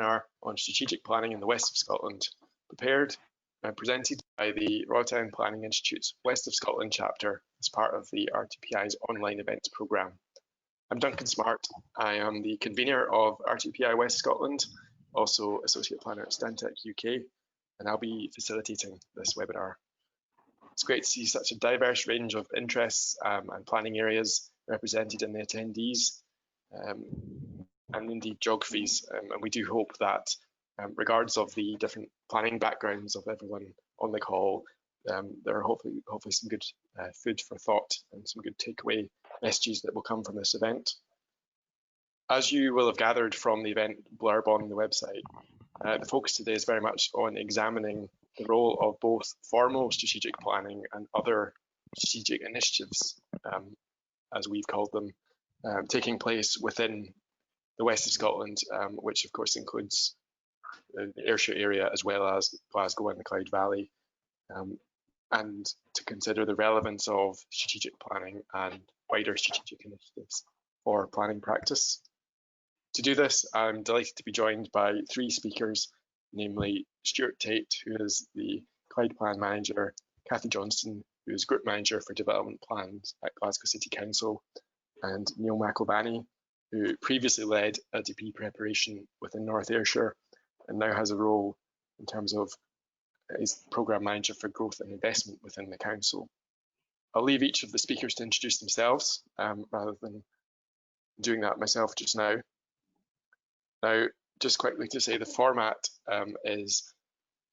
webinar on strategic planning in the West of Scotland, prepared and presented by the Royal Town Planning Institute's West of Scotland chapter as part of the RTPI's online events programme. I'm Duncan Smart. I am the convener of RTPI West Scotland, also Associate Planner at Stantec UK, and I'll be facilitating this webinar. It's great to see such a diverse range of interests and planning areas represented in the attendees, and indeed geographies, and we do hope that regardless of the different planning backgrounds of everyone on the call, there are hopefully some good food for thought and some good takeaway messages that will come from this event. As you will have gathered from the event blurb on the website, the focus today is very much on examining the role of both formal strategic planning and other strategic initiatives, as we've called them, taking place within the West of Scotland, which of course includes the Ayrshire area as well as Glasgow and the Clyde Valley, and to consider the relevance of strategic planning and wider strategic initiatives for planning practice. To do this, I'm delighted to be joined by three speakers, namely Stuart Tait, who is the Clydeplan manager, Cathy Johnston, who is group manager for development plans at Glasgow City Council, and Neil McElvanny, who previously led LDP preparation within North Ayrshire and now has a role in terms of is programme manager for growth and investment within the council. I'll leave each of the speakers to introduce themselves rather than doing that myself just now. Now, just quickly to say the format is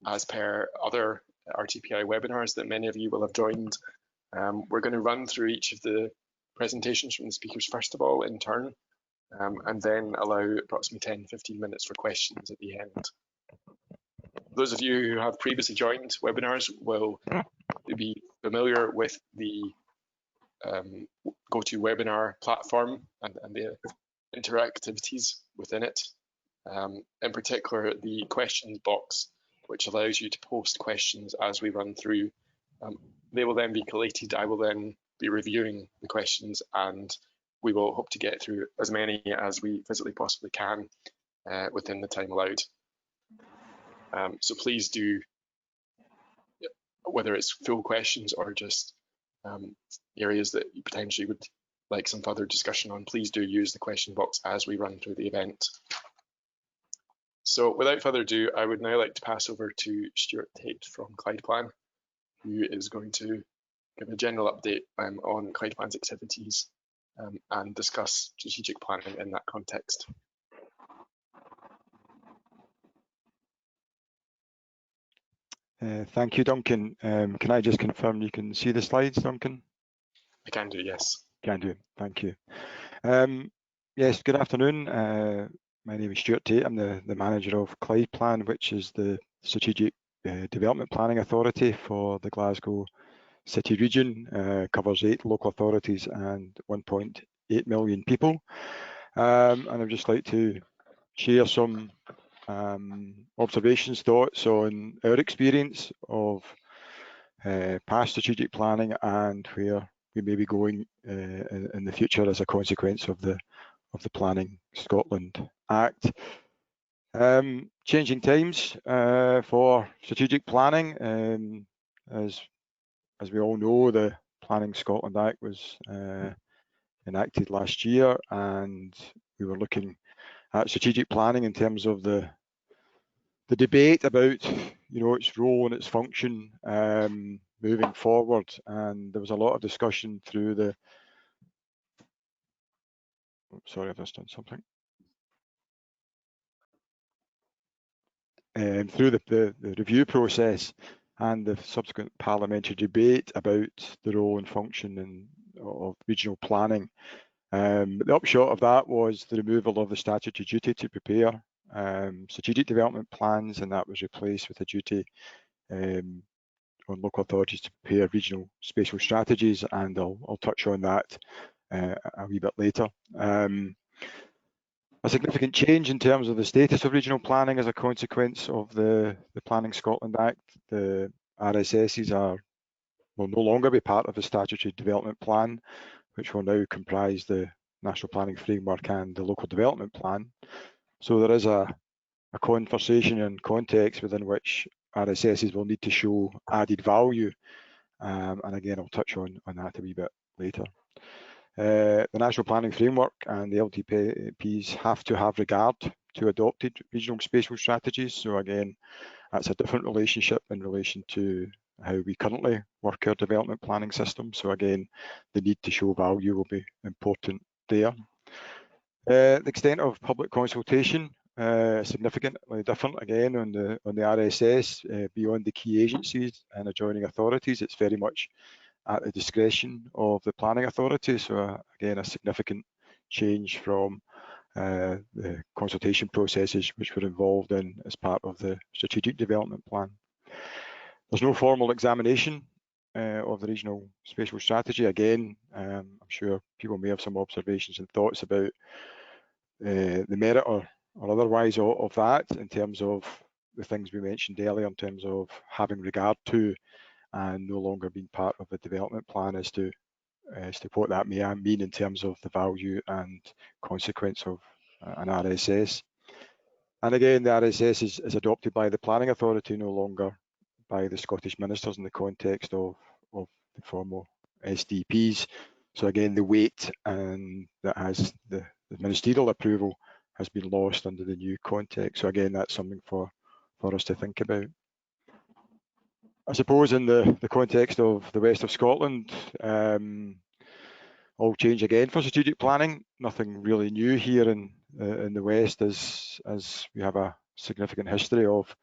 as per other RTPI webinars that many of you will have joined. We're going to run through each of the presentations from the speakers first of all in turn, and then allow approximately 10-15 minutes for questions at the end. Those of you who have previously joined webinars will be familiar with the GoToWebinar platform and the interactivities within it. In particular, the questions box, which allows you to post questions as we run through. They will then be collated. I will then be reviewing the questions, and we will hope to get through as many as we physically possibly can within the time allowed. So please do, whether it's full questions or just areas that you potentially would like some further discussion on, please do use the question box as we run through the event. So without further ado, I would now like to pass over to Stuart Tait from Clydeplan, who is going to give a general update on Clydeplan's activities and discuss strategic planning in that context. Thank you, Duncan. Can I just confirm you can see the slides, Duncan? I can do, yes. Can do, thank you. Yes, good afternoon. My name is Stuart Tait. I'm the manager of Clydeplan, which is the strategic development planning authority for the Glasgow City region. Covers 8 local authorities and 1.8 million people. And I'd just like to share some observations, thoughts on our experience of past strategic planning and where we may be going in the future as a consequence of the Planning Scotland Act. Changing times for strategic planning. As we all know, the Planning Scotland Act was enacted last year, and we were looking at strategic planning in terms of the debate about its role and its function moving forward, and there was a lot of discussion through the sorry, I've just done something. Through the review process and the subsequent parliamentary debate about the role and function of regional planning. The upshot of that was the removal of the statutory duty to prepare strategic development plans, and that was replaced with a duty on local authorities to prepare regional spatial strategies, and I'll touch on that a wee bit later. A significant change in terms of the status of regional planning as a consequence of the Planning Scotland Act. The RSSs will no longer be part of the statutory development plan, which will now comprise the National Planning Framework and the Local Development Plan. So there is a conversation and context within which RSSs will need to show added value. And again, I'll touch on that a wee bit later. The National Planning Framework and the LTPs have to have regard to adopted regional spatial strategies. So again, that's a different relationship in relation to how we currently work our development planning system. So again, the need to show value will be important there. The extent of public consultation significantly different again on the RSS beyond the key agencies and adjoining authorities. It's very much at the discretion of the planning authority. So again, a significant change from the consultation processes which were involved in as part of the strategic development plan. There's no formal examination of the regional spatial strategy. Again, I'm sure people may have some observations and thoughts about the merit or otherwise of that in terms of the things we mentioned earlier in terms of having regard to and no longer being part of the development plan as to what that may mean in terms of the value and consequence of an RSS. And again, the RSS is adopted by the planning authority, no longer by the Scottish ministers in the context of the formal SDPs. So again, the weight and that has the ministerial approval has been lost under the new context. So again, that's something for us to think about. I suppose in the context of the west of Scotland, all change again for strategic planning. Nothing really new here in the west as we have a significant history of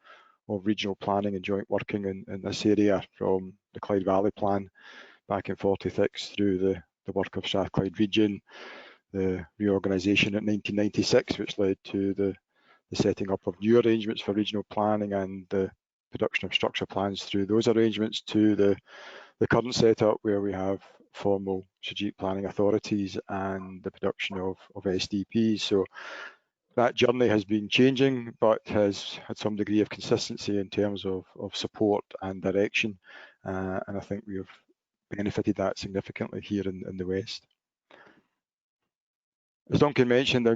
regional planning and joint working in this area from the Clyde Valley Plan back in 46 through the work of Strathclyde region, the reorganisation in 1996, which led to the setting up of new arrangements for regional planning and the production of structure plans through those arrangements, to the current setup where we have formal strategic planning authorities and the production of SDPs. So that journey has been changing, but has had some degree of consistency in terms of support and direction, and I think we have benefited that significantly here in the West. As Duncan mentioned, I'll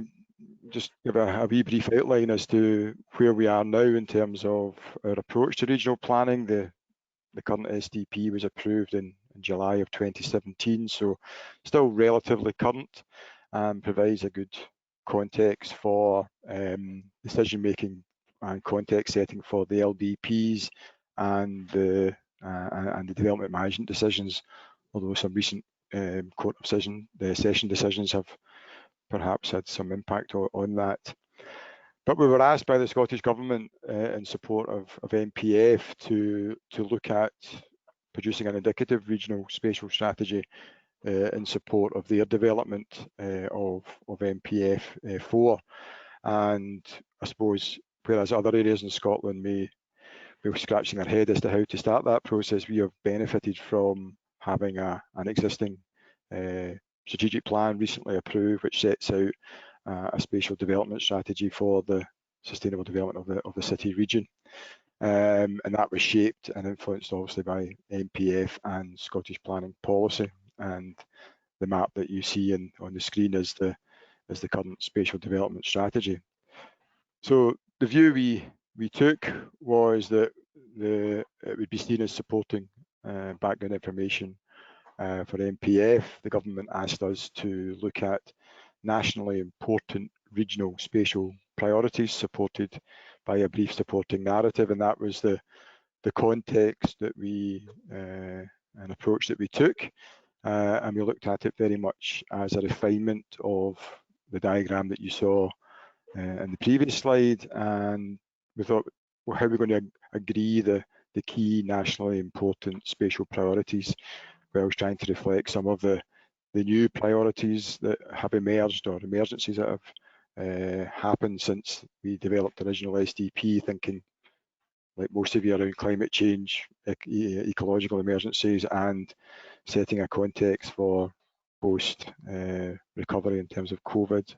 just give a wee brief outline as to where we are now in terms of our approach to regional planning. The current SDP was approved in July of 2017, so still relatively current and provides a good context for decision making and context setting for the LDPs and the development management decisions, although some recent court session decisions have perhaps had some impact on that. But we were asked by the Scottish Government in support of MPF to look at producing an indicative regional spatial strategy in support of their development of MPF 4. And I suppose whereas other areas in Scotland may be scratching their head as to how to start that process, we have benefited from having an existing strategic plan recently approved, which sets out a spatial development strategy for the sustainable development of the city region. And that was shaped and influenced obviously by MPF and Scottish planning policy. And the map that you see on the screen is the current spatial development strategy. So the view we took was that it would be seen as supporting background information for MPF. The government asked us to look at nationally important regional spatial priorities supported by a brief supporting narrative, and that was the context that we an approach that we took, and we looked at it very much as a refinement of the diagram that you saw in the previous slide, and we thought, well, how are we going to agree the key nationally important spatial priorities whilst trying to reflect some of the new priorities that have emerged or emergencies that have happened since we developed the original SDP, thinking like most of you around climate change, ecological emergencies, and setting a context for post recovery in terms of COVID.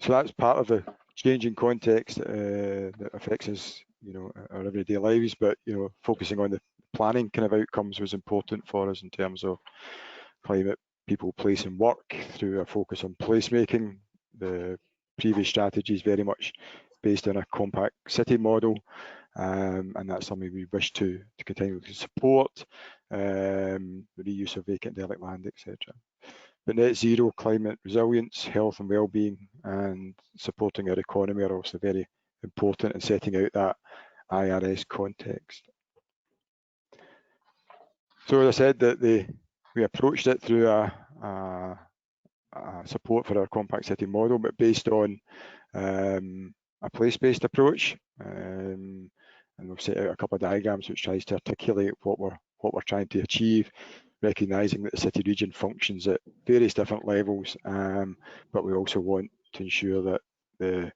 So that's part of the changing context that affects us, our everyday lives, but focusing on the planning kind of outcomes was important for us in terms of climate, people, place and work through a focus on placemaking. The previous strategies very much based on a compact city model, and that's something we wish to continue to support, the reuse of vacant derelict land, etc. But net zero, climate resilience, health and well-being, and supporting our economy are also very important in setting out that IRS context. So as I said, that we approached it through a support for our compact city model, but based on a place-based approach, and we've set out a couple of diagrams which tries to articulate what we're trying to achieve, recognising that the city region functions at various different levels, but we also want to ensure that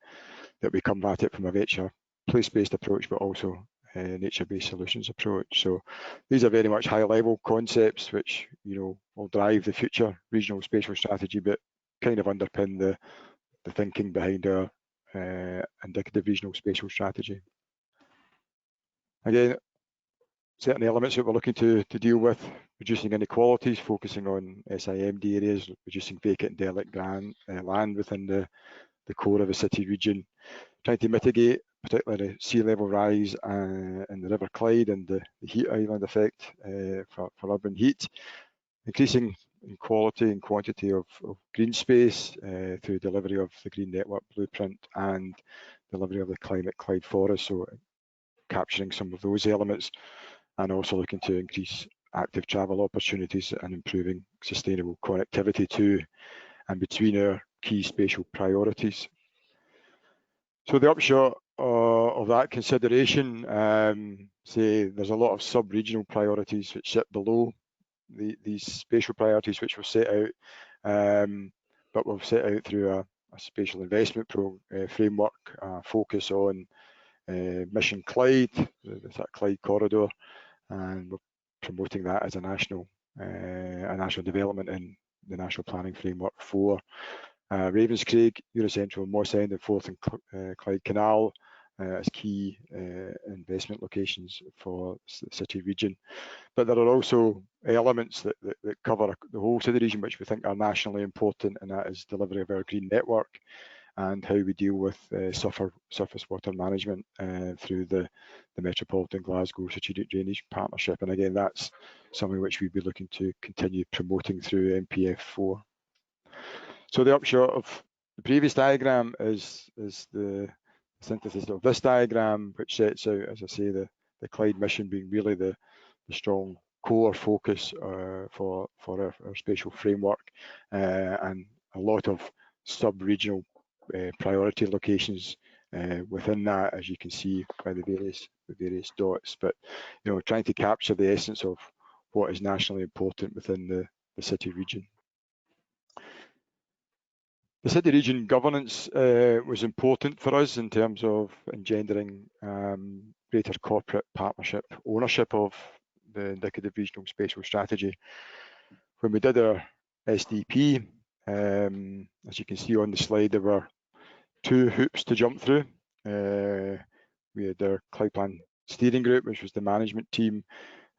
we combat it from a nature place-based approach, but also nature-based solutions approach. So these are very much high-level concepts which, you know, will drive the future regional spatial strategy, but kind of underpin the thinking behind our indicative regional spatial strategy. Again, certain elements that we're looking to deal with: reducing inequalities, focusing on SIMD areas, reducing vacant and derelict land within the core of a city region, trying to mitigate particularly sea level rise in the River Clyde and the heat island effect for urban heat, increasing in quality and quantity of green space through delivery of the Green Network Blueprint and delivery of the Climate Clyde Forest, so capturing some of those elements, and also looking to increase active travel opportunities and improving sustainable connectivity to and between our key spatial priorities. So the upshot of that consideration, say there's a lot of sub-regional priorities which sit below these spatial priorities which we've set out, but we've set out through a spatial investment framework, focus on Mission Clyde, that Clyde corridor, and we're promoting that as a national development in the National Planning Framework for Ravenscraig, Eurocentral, Moss End, and Forth and Clyde Canal as key investment locations for the city region. But there are also elements that cover the whole city region which we think are nationally important, and that is delivery of our green network and how we deal with surface water management through the Metropolitan Glasgow Strategic Drainage Partnership. And again, that's something which we'd be looking to continue promoting through MPF4. So the upshot of the previous diagram is the synthesis of this diagram, which sets out, as I say, the Clyde mission being really the strong core focus for our spatial framework, and a lot of sub-regional priority locations within that, as you can see by the various dots. But you know, trying to capture the essence of what is nationally important within the city region. The city region governance was important for us in terms of engendering greater corporate partnership ownership of the indicative regional spatial strategy. When we did our SDP, as you can see on the slide, there were two hoops to jump through. We had our Clydeplan steering group, which was the management team,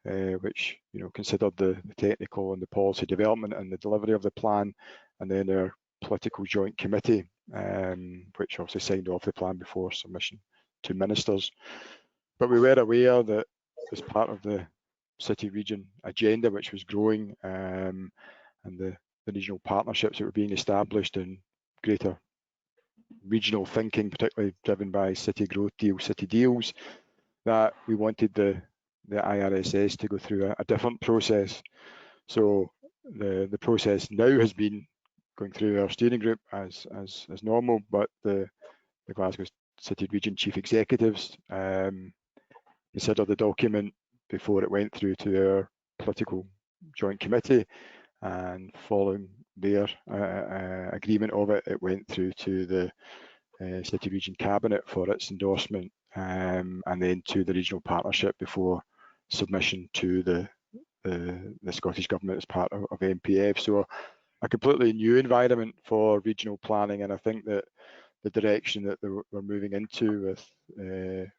which considered the technical and the policy development and the delivery of the plan, and then our political joint committee, which obviously signed off the plan before submission to ministers. But we were aware that as part of the city region agenda, which was growing, and the regional partnerships that were being established in greater regional thinking, particularly driven by city growth deals, city deals, that we wanted the IRSS to go through a different process. So the process now has been going through our steering group as normal, but the Glasgow City Region Chief Executives considered the document before it went through to our political joint committee, and following their agreement of it, it went through to the City Region Cabinet for its endorsement, and then to the regional partnership before submission to the Scottish Government as part of MPF. So a completely new environment for regional planning, and I think that the direction that we're moving into with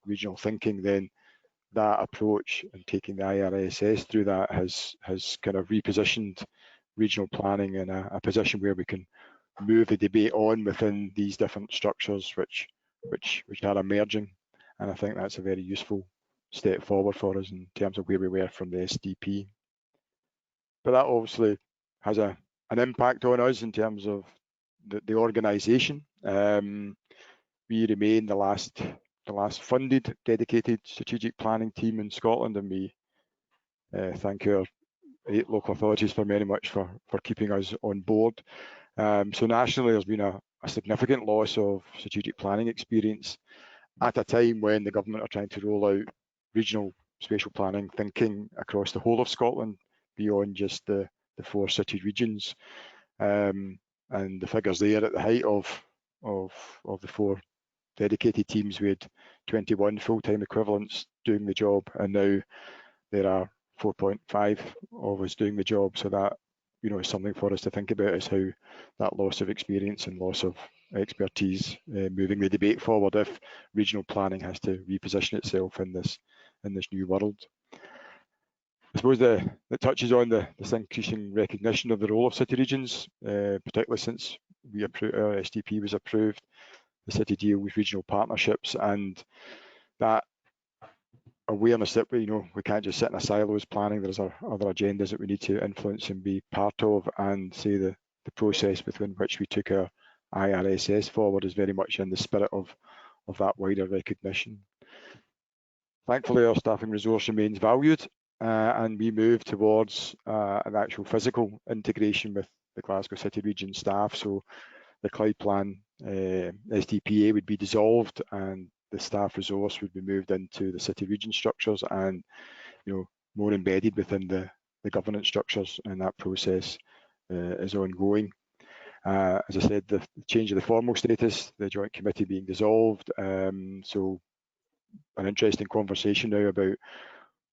regional thinking, then that approach and taking the IRSS through that has kind of repositioned regional planning in a position where we can move the debate on within these different structures, which which are emerging, and I think that's a very useful step forward for us in terms of where we were from the SDP. But that obviously has an impact on us in terms of the organisation. We remain the last funded dedicated strategic planning team in Scotland, and we thank our 8 local authorities very much for keeping us on board. So nationally, there's been a significant loss of strategic planning experience at a time when the government are trying to roll out regional spatial planning thinking across the whole of Scotland beyond just the 4 city regions. And the figures there at the height of the 4 dedicated teams, we had 21 full-time equivalents doing the job, and now there are 4.5 of us doing the job. So that, you know, is something for us to think about, is how that loss of experience and loss of expertise moving the debate forward if regional planning has to reposition itself in this new world. I suppose that touches on this increasing recognition of the role of city regions, particularly since our SDP was approved. The city deal with regional partnerships, and that awareness that we can't just sit in a silos planning. There's other agendas that we need to influence and be part of, and say the process within which we took our IRSS forward is very much in the spirit of that wider recognition. Thankfully, our staffing resource remains valued, and we move towards an actual physical integration with the Glasgow City Region staff. So the Clydeplan SDPA would be dissolved, and the staff resource would be moved into the city region structures, and more embedded within the governance structures, and that process is ongoing. As I said, the change of the formal status, the joint committee being dissolved, so an interesting conversation now about,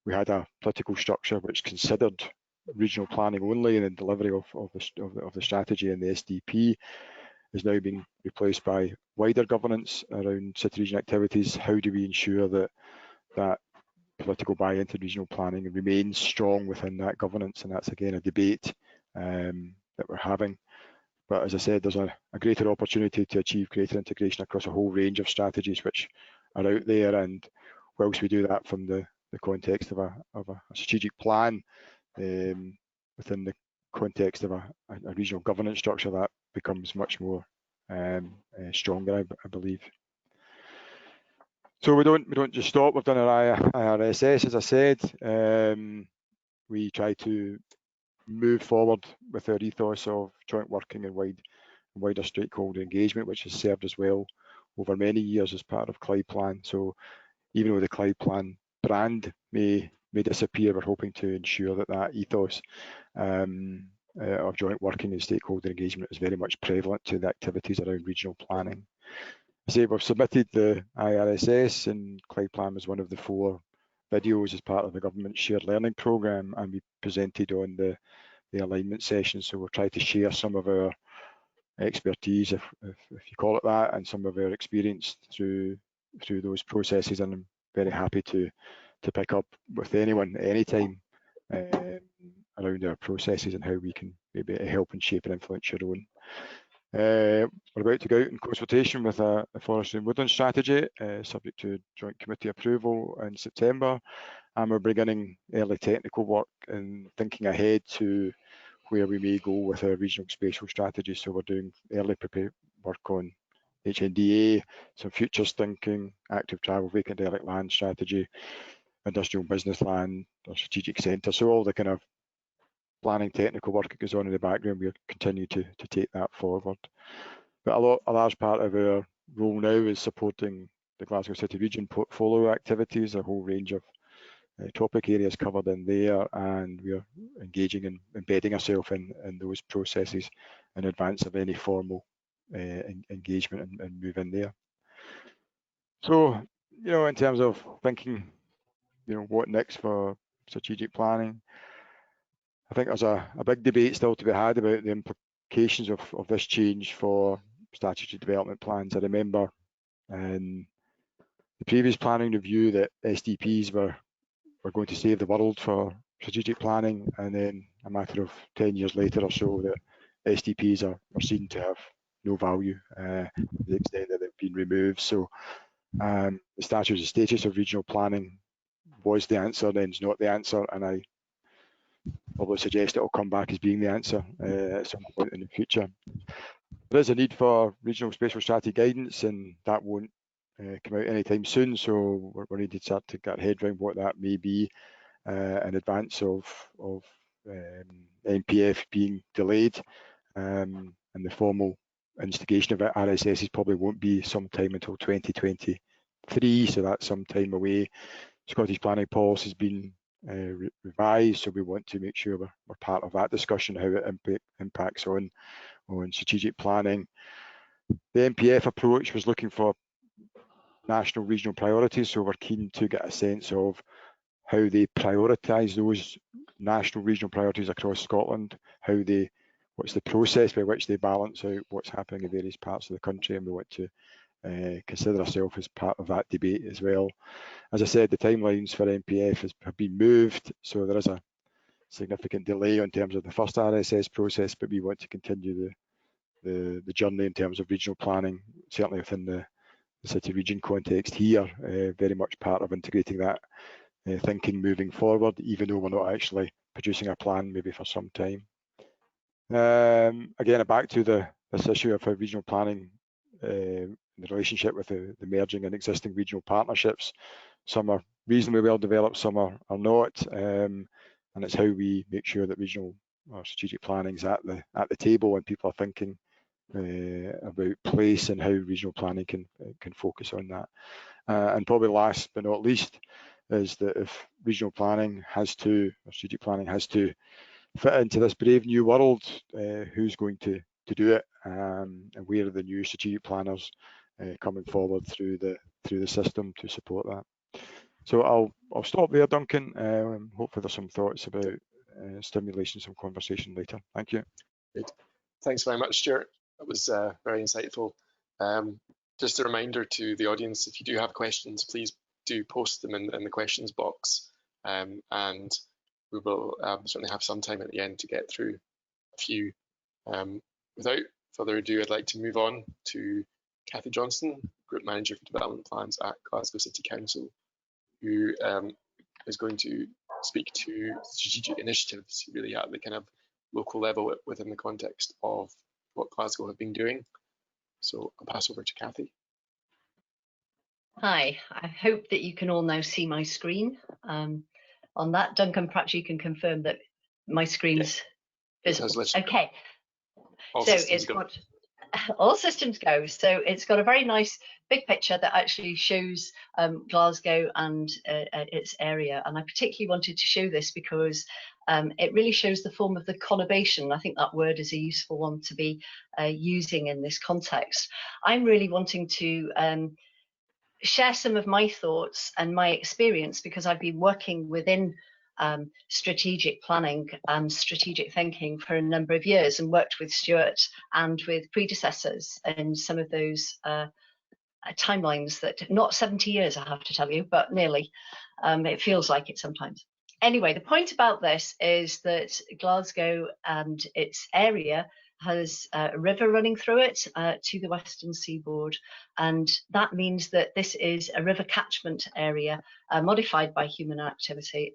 we had a political structure which considered regional planning only, and the delivery of the strategy and the SDP is now being replaced by wider governance around city region activities. How do we ensure that political buy-in to regional planning remains strong within that governance? And that's again a debate that we're having. But as I said, there's a greater opportunity to achieve greater integration across a whole range of strategies which are out there, and whilst we do that from the context of a strategic plan, within the context of a regional governance structure, that becomes much more stronger, I believe. So we don't just stop. We've done our IRSS, as I said. We try to move forward with our ethos of joint working and wider stakeholder engagement, which has served us well over many years as part of Clydeplan. So even though the Clydeplan brand may disappear, we're hoping to ensure that ethos of joint working and stakeholder engagement is very much prevalent to the activities around regional planning. I say we've submitted the IRSS, and Clydeplan was one of the 4 videos as part of the government shared learning programme, and we presented on the alignment session. So we'll try to share some of our expertise, if you call it that, and some of our experience through those processes, and I'm very happy to pick up with anyone at any time around our processes and how we can maybe help and shape and influence your own. We're about to go out in consultation with a forestry and woodland strategy, subject to joint committee approval in September, and we're beginning early technical work and thinking ahead to where we may go with our regional spatial strategy. So we're doing early prepare work on HNDA, some futures thinking, active travel, vacant derelict land strategy, industrial business land, or strategic centre. So all the kind of planning technical work that goes on in the background, we'll continue to take that forward. But a large part of our role now is supporting the Glasgow City Region portfolio activities, a whole range of topic areas covered in there, and we're engaging and embedding ourselves in those processes in advance of any formal engagement and move in there. So, in terms of thinking, what next for strategic planning, I think there's a big debate still to be had about the implications of this change for statutory development plans. I remember in the previous planning review that SDPs were going to save the world for strategic planning, and then a matter of 10 years later or so, that SDPs are seen to have no value to the extent that they've been removed. So the statute of status of regional planning was the answer, then it's not the answer, and I probably suggest it will come back as being the answer at some point in the future. There is a need for regional spatial strategy guidance, and that won't come out anytime soon, so we're going to start to get our head around what that may be in advance of NPF being delayed, and the formal instigation of it, RSSs probably won't be sometime until 2023, so that's some time away. Scottish planning policy has been revised, so we want to make sure we're part of that discussion, how it impacts on strategic planning. The NPF approach was looking for national regional priorities, so we're keen to get a sense of how they prioritise those national regional priorities across Scotland, what's the process by which they balance out what's happening in various parts of the country, and we want to consider ourselves as part of that debate as well. As I said, the timelines for NPF have been moved, so there is a significant delay in terms of the first RSS process, but we want to continue the journey in terms of regional planning, certainly within the city region context here, very much part of integrating that thinking moving forward, even though we're not actually producing a plan maybe for some time. Again, back to this issue of how regional planning, the relationship with the merging and existing regional partnerships. Some are reasonably well developed, some are not, and it's how we make sure that regional or strategic planning is at the table when people are thinking about place and how regional planning can focus on that. And probably last but not least is that if regional planning has to, or strategic planning has to fit into this brave new world, who's going to do it, and where are the new strategic planners coming forward through the system to support that. So I'll stop there, Duncan. Hopefully there's some thoughts about stimulation, some conversation later. Thank you. Great. Thanks very much, Stuart. That was very insightful. Just a reminder to the audience, if you do have questions, please do post them in the questions box, and we will certainly have some time at the end to get through a few. Without further ado, I'd like to move on to Cathy Johnston, Group Manager for Development Plans at Glasgow City Council, who is going to speak to strategic initiatives really at the kind of local level within the context of what Glasgow have been doing. So I'll pass over to Cathy. Hi, I hope that you can all now see my screen. On that, Duncan, perhaps you can confirm that my screen's visible. Okay. All so systems it's go. got all systems go. So it's got a very nice big picture that actually shows Glasgow and its area. And I particularly wanted to show this because it really shows the form of the conurbation. I think that word is a useful one to be using in this context. I'm really wanting to share some of my thoughts and my experience because I've been working within strategic planning and strategic thinking for a number of years and worked with Stuart and with predecessors in some of those timelines that, not 70 years I have to tell you, but nearly. It feels like it sometimes. Anyway, the point about this is that Glasgow and its area has a river running through it to the western seaboard, and that means that this is a river catchment area modified by human activity.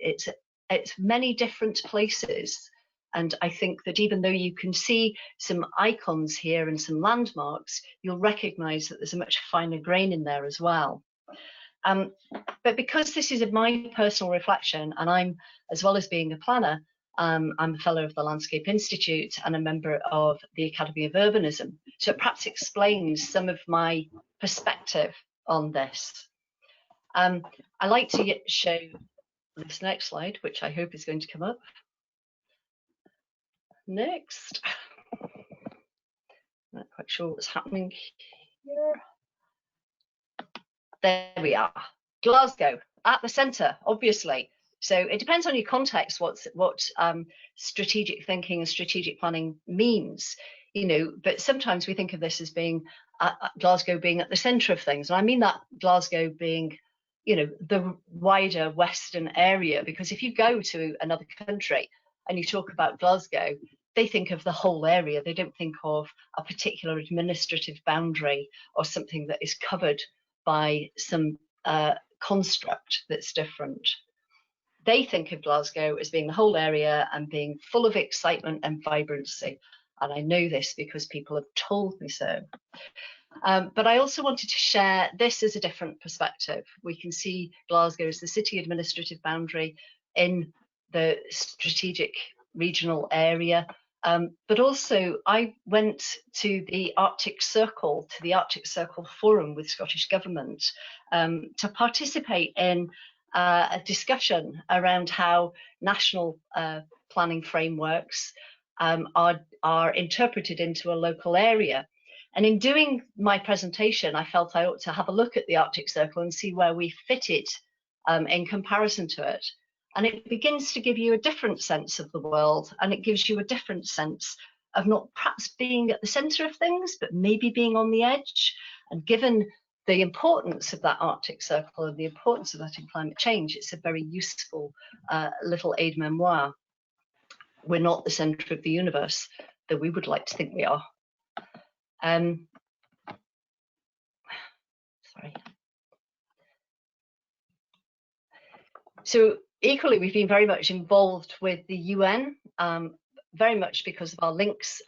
It's many different places, and I think that even though you can see some icons here and some landmarks, you'll recognise that there's a much finer grain in there as well. But because this is my personal reflection, and I'm, as well as being a planner, I'm a fellow of the Landscape Institute and a member of the Academy of Urbanism. So it perhaps explains some of my perspective on this. I like to show this next slide, which I hope is going to come up. Next. Not quite sure what's happening here. There we are. Glasgow, at the centre, obviously. So it depends on your context what strategic thinking and strategic planning means, you know, but sometimes we think of this as being Glasgow being at the centre of things. And I mean that Glasgow being, you know, the wider western area, because if you go to another country and you talk about Glasgow, they think of the whole area. They don't think of a particular administrative boundary or something that is covered by some construct that's different. They think of Glasgow as being the whole area and being full of excitement and vibrancy. And I know this because people have told me so. But I also wanted to share this as a different perspective. We can see Glasgow as the city administrative boundary in the strategic regional area. But also I went to the Arctic Circle Forum with Scottish Government to participate in a discussion around how national planning frameworks are interpreted into a local area. And in doing my presentation, I felt I ought to have a look at the Arctic Circle and see where we fit it in comparison to it. And it begins to give you a different sense of the world, and it gives you a different sense of not perhaps being at the centre of things, but maybe being on the edge. And given the importance of that Arctic Circle and the importance of that in climate change, it's a very useful little aide-memoire. We're not the centre of the universe, though we would like to think we are. Sorry. So equally, we've been very much involved with the UN, very much because of our links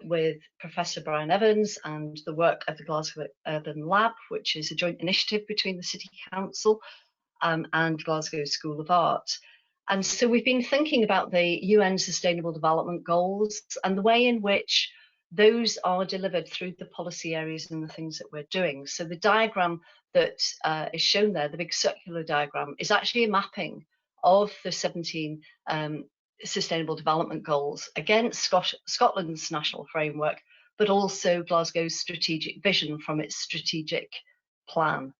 with Professor Brian Evans and the work of the Glasgow Urban Lab, which is a joint initiative between the City Council and Glasgow School of Art. And so we've been thinking about the UN Sustainable Development Goals and the way in which those are delivered through the policy areas and the things that we're doing. So the diagram that is shown there, the big circular diagram, is actually a mapping of the 17 Sustainable Development Goals against Scotland's national framework, but also Glasgow's strategic vision from its strategic plan.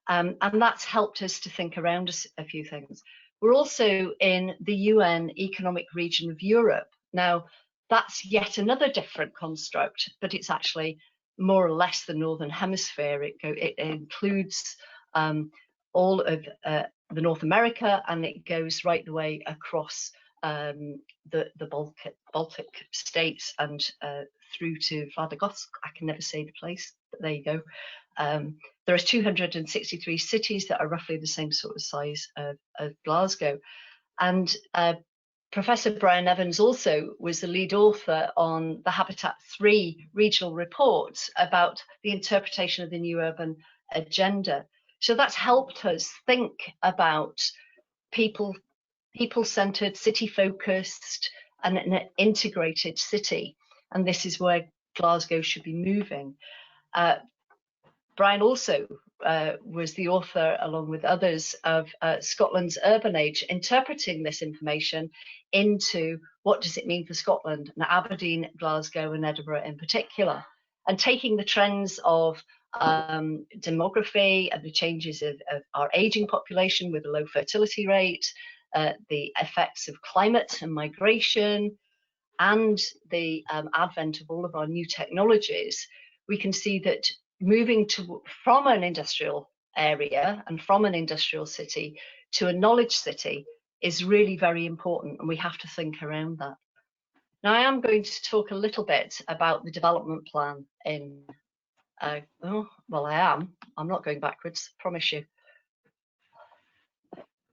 And that's helped us to think around a few things. We're also in the UN Economic Region of Europe. Now, that's yet another different construct, but it's actually more or less the Northern Hemisphere. It includes all of the North America, and it goes right the way across the Baltic states and through to Vladivostok. I can never say the place, but there you go. There are 263 cities that are roughly the same sort of size of Glasgow. And Professor Brian Evans also was the lead author on the Habitat 3 regional report about the interpretation of the new urban agenda. So that's helped us think about people-centered, city-focused, and an integrated city. And this is where Glasgow should be moving. Brian also was the author, along with others, of Scotland's Urban Age, interpreting this information into what does it mean for Scotland, and Aberdeen, Glasgow and Edinburgh in particular, and taking the trends of demography and the changes of our ageing population with a low fertility rate, the effects of climate and migration, and the advent of all of our new technologies. We can see that moving from an industrial area and from an industrial city to a knowledge city is really very important, and we have to think around that. Now, I am going to talk a little bit about the development plan in, well, I'm not going backwards, promise you.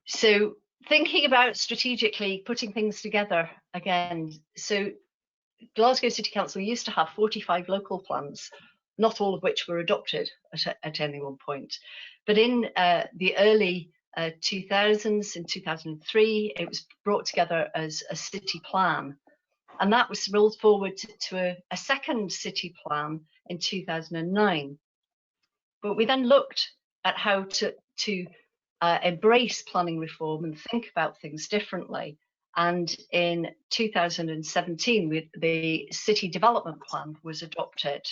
So thinking about strategically putting things together again. So Glasgow City Council used to have 45 local plans, not all of which were adopted at any one point. But in the early 2000s, in 2003, it was brought together as a city plan. And that was rolled forward to a second city plan in 2009. But we then looked at how to embrace planning reform and think about things differently. And in 2017, the City Development Plan was adopted.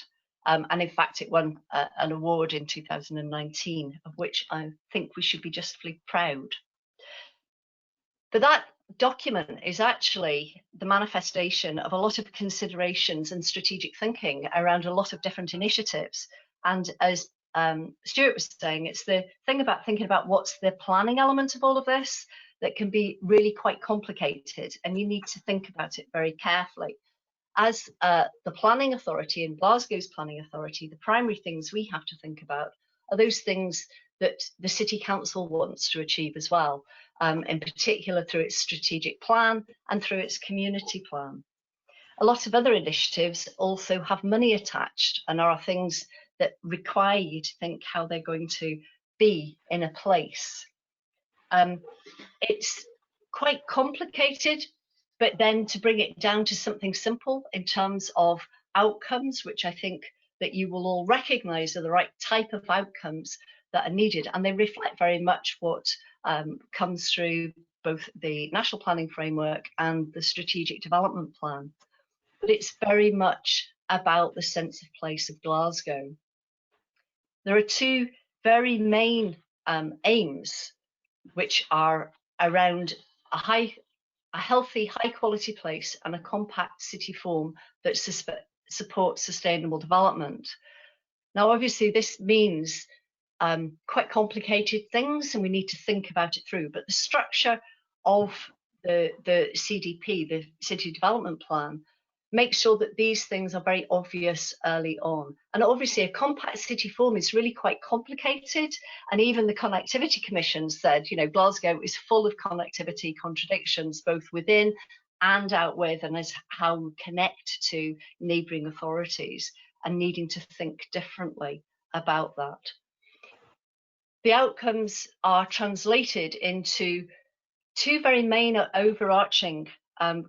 And in fact, it won an award in 2019, of which I think we should be justly proud. But that document is actually the manifestation of a lot of considerations and strategic thinking around a lot of different initiatives. And as Stuart was saying, it's the thing about thinking about what's the planning element of all of this, that can be really quite complicated, and you need to think about it very carefully. As the planning authority and Glasgow's planning authority, the primary things we have to think about are those things that the City Council wants to achieve as well, in particular through its strategic plan and through its community plan. A lot of other initiatives also have money attached and are things that require you to think how they're going to be in a place. It's quite complicated, but then to bring it down to something simple in terms of outcomes, which I think that you will all recognise are the right type of outcomes that are needed, and they reflect very much what comes through both the National Planning Framework and the Strategic Development Plan. But it's very much about the sense of place of Glasgow. There are two very main aims, which are around a healthy, high-quality place and a compact city form that supports sustainable development. Now, obviously, this means quite complicated things, and we need to think about it through. But the structure of the CDP, the City Development Plan, make sure that these things are very obvious early on. And obviously a compact city form is really quite complicated. And even the Connectivity Commission said, you know, Glasgow is full of connectivity contradictions, both within and out with, and as how we connect to neighbouring authorities, and needing to think differently about that. The outcomes are translated into two very main overarching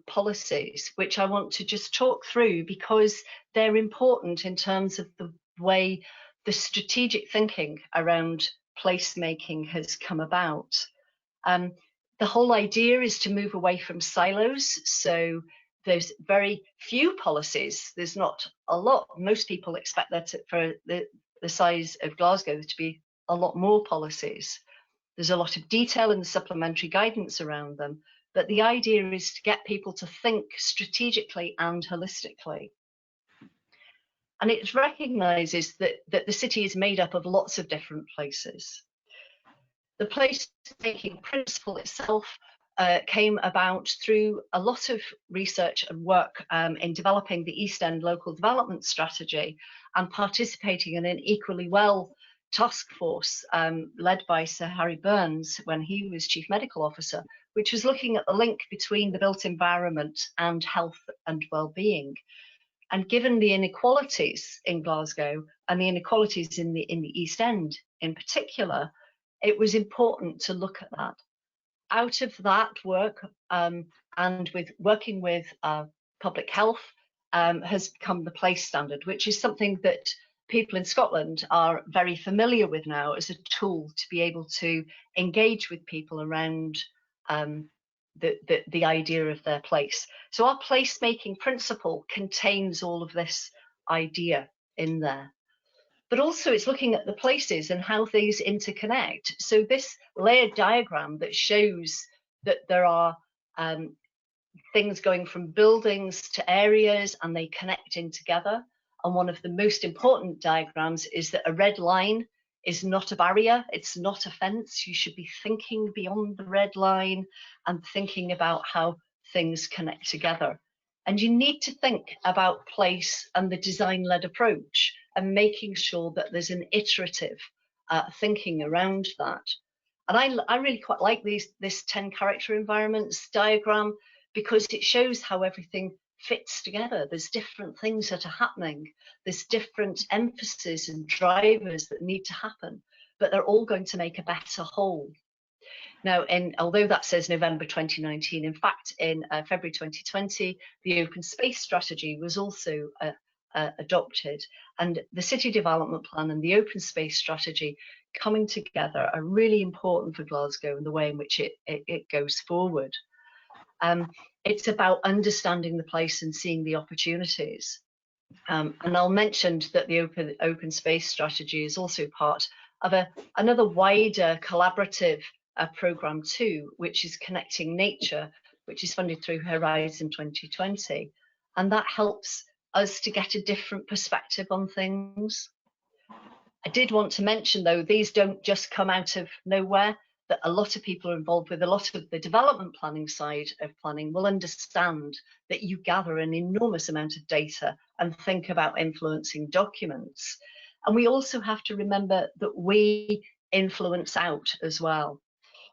policies, which I want to just talk through because they're important in terms of the way the strategic thinking around placemaking has come about. The whole idea is to move away from silos. So there's very few policies. There's not a lot. Most people expect that for the size of Glasgow to be a lot more policies. There's a lot of detail in the supplementary guidance around them. But the idea is to get people to think strategically and holistically. And it recognises that the city is made up of lots of different places. The placemaking principle itself came about through a lot of research and work in developing the East End Local Development Strategy and participating in an Equally Well task force led by Sir Harry Burns when he was Chief Medical Officer, which was looking at the link between the built environment and health and well-being. And given the inequalities in Glasgow and the inequalities in the East End in particular, it was important to look at that. Out of that work and with working with public health has come the place standard, which is something that people in Scotland are very familiar with now as a tool to be able to engage with people around the idea of their place. So our placemaking principle contains all of this idea in there. But also it's looking at the places and how these interconnect. So this layered diagram that shows that there are things going from buildings to areas and they connect in together. And one of the most important diagrams is that a red line is not a barrier, it's not a fence. You should be thinking beyond the red line and thinking about how things connect together. And you need to think about place and the design-led approach and making sure that there's an iterative thinking around that. And I really quite like this 10 character environments diagram because it shows how everything fits together. There's different things that are happening. There's different emphases and drivers that need to happen, but they're all going to make a better whole. Now, although that says November 2019, in fact, in February 2020, the Open Space Strategy was also adopted, and the City Development Plan and the Open Space Strategy coming together are really important for Glasgow and the way in which it goes forward. It's about understanding the place and seeing the opportunities. And I'll mention that the Open Space Strategy is also part of another wider collaborative programme too, which is Connecting Nature, which is funded through Horizon 2020. And that helps us to get a different perspective on things. I did want to mention, though, these don't just come out of nowhere. that a lot of people are involved with, a lot of the development planning side of planning will understand that you gather an enormous amount of data and think about influencing documents. And we also have to remember that we influence out as well.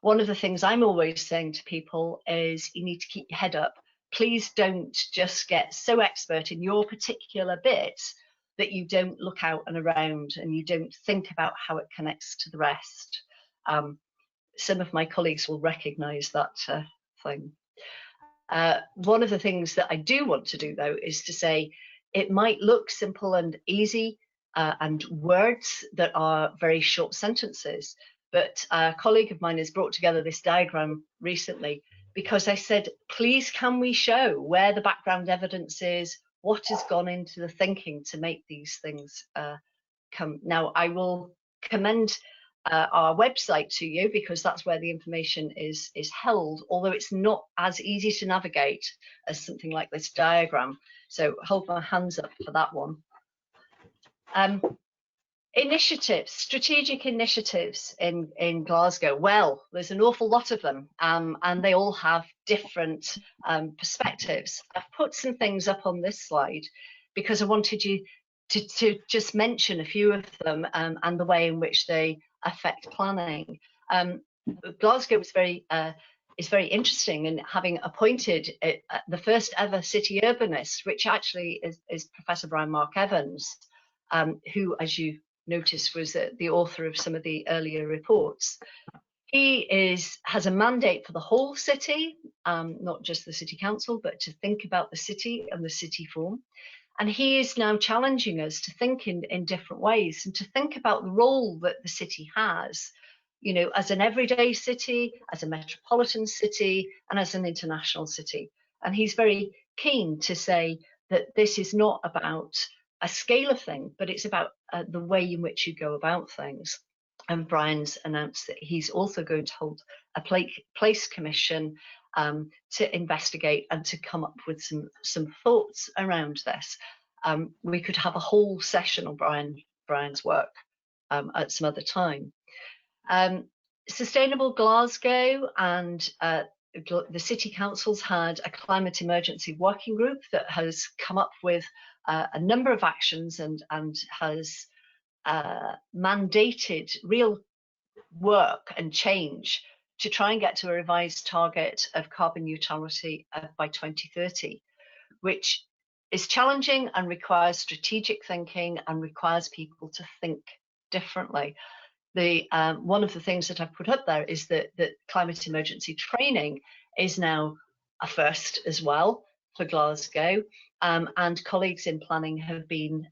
One of the things I'm always saying to people is you need to keep your head up. Please don't just get so expert in your particular bit that you don't look out and around and you don't think about how it connects to the rest. Some of my colleagues will recognise that thing. One of the things that I do want to do, though, is to say it might look simple and easy and words that are very short sentences, but a colleague of mine has brought together this diagram recently because I said, please can we show where the background evidence is, what has gone into the thinking to make these things come. Now, I will commend our website to you because that's where the information is held, although it's not as easy to navigate as something like this diagram. So hold my hands up for that one. Initiatives, strategic initiatives in Glasgow. Well, there's an awful lot of them, and they all have different perspectives. I've put some things up on this slide because I wanted you to just mention a few of them and the way in which they affect planning. Glasgow is very interesting in having appointed the first ever city urbanist, which actually is Professor Brian Mark Evans, who, as you noticed, was the author of some of the earlier reports. He has a mandate for the whole city, not just the city council, but to think about the city and the city form. And he is now challenging us to think in different ways and to think about the role that the city has, you know, as an everyday city, as a metropolitan city, and as an international city. And he's very keen to say that this is not about a scale of thing, but it's about the way in which you go about things. And Brian's announced that he's also going to hold a place commission to investigate and to come up with some thoughts around this. We could have a whole session on Brian's work at some other time. Sustainable Glasgow and the City Council's had a climate emergency working group that has come up with a number of actions and has mandated real work and change to try and get to a revised target of carbon neutrality by 2030, which is challenging and requires strategic thinking and requires people to think differently. One of the things that I've put up there is that climate emergency training is now a first as well for Glasgow, and colleagues in planning have been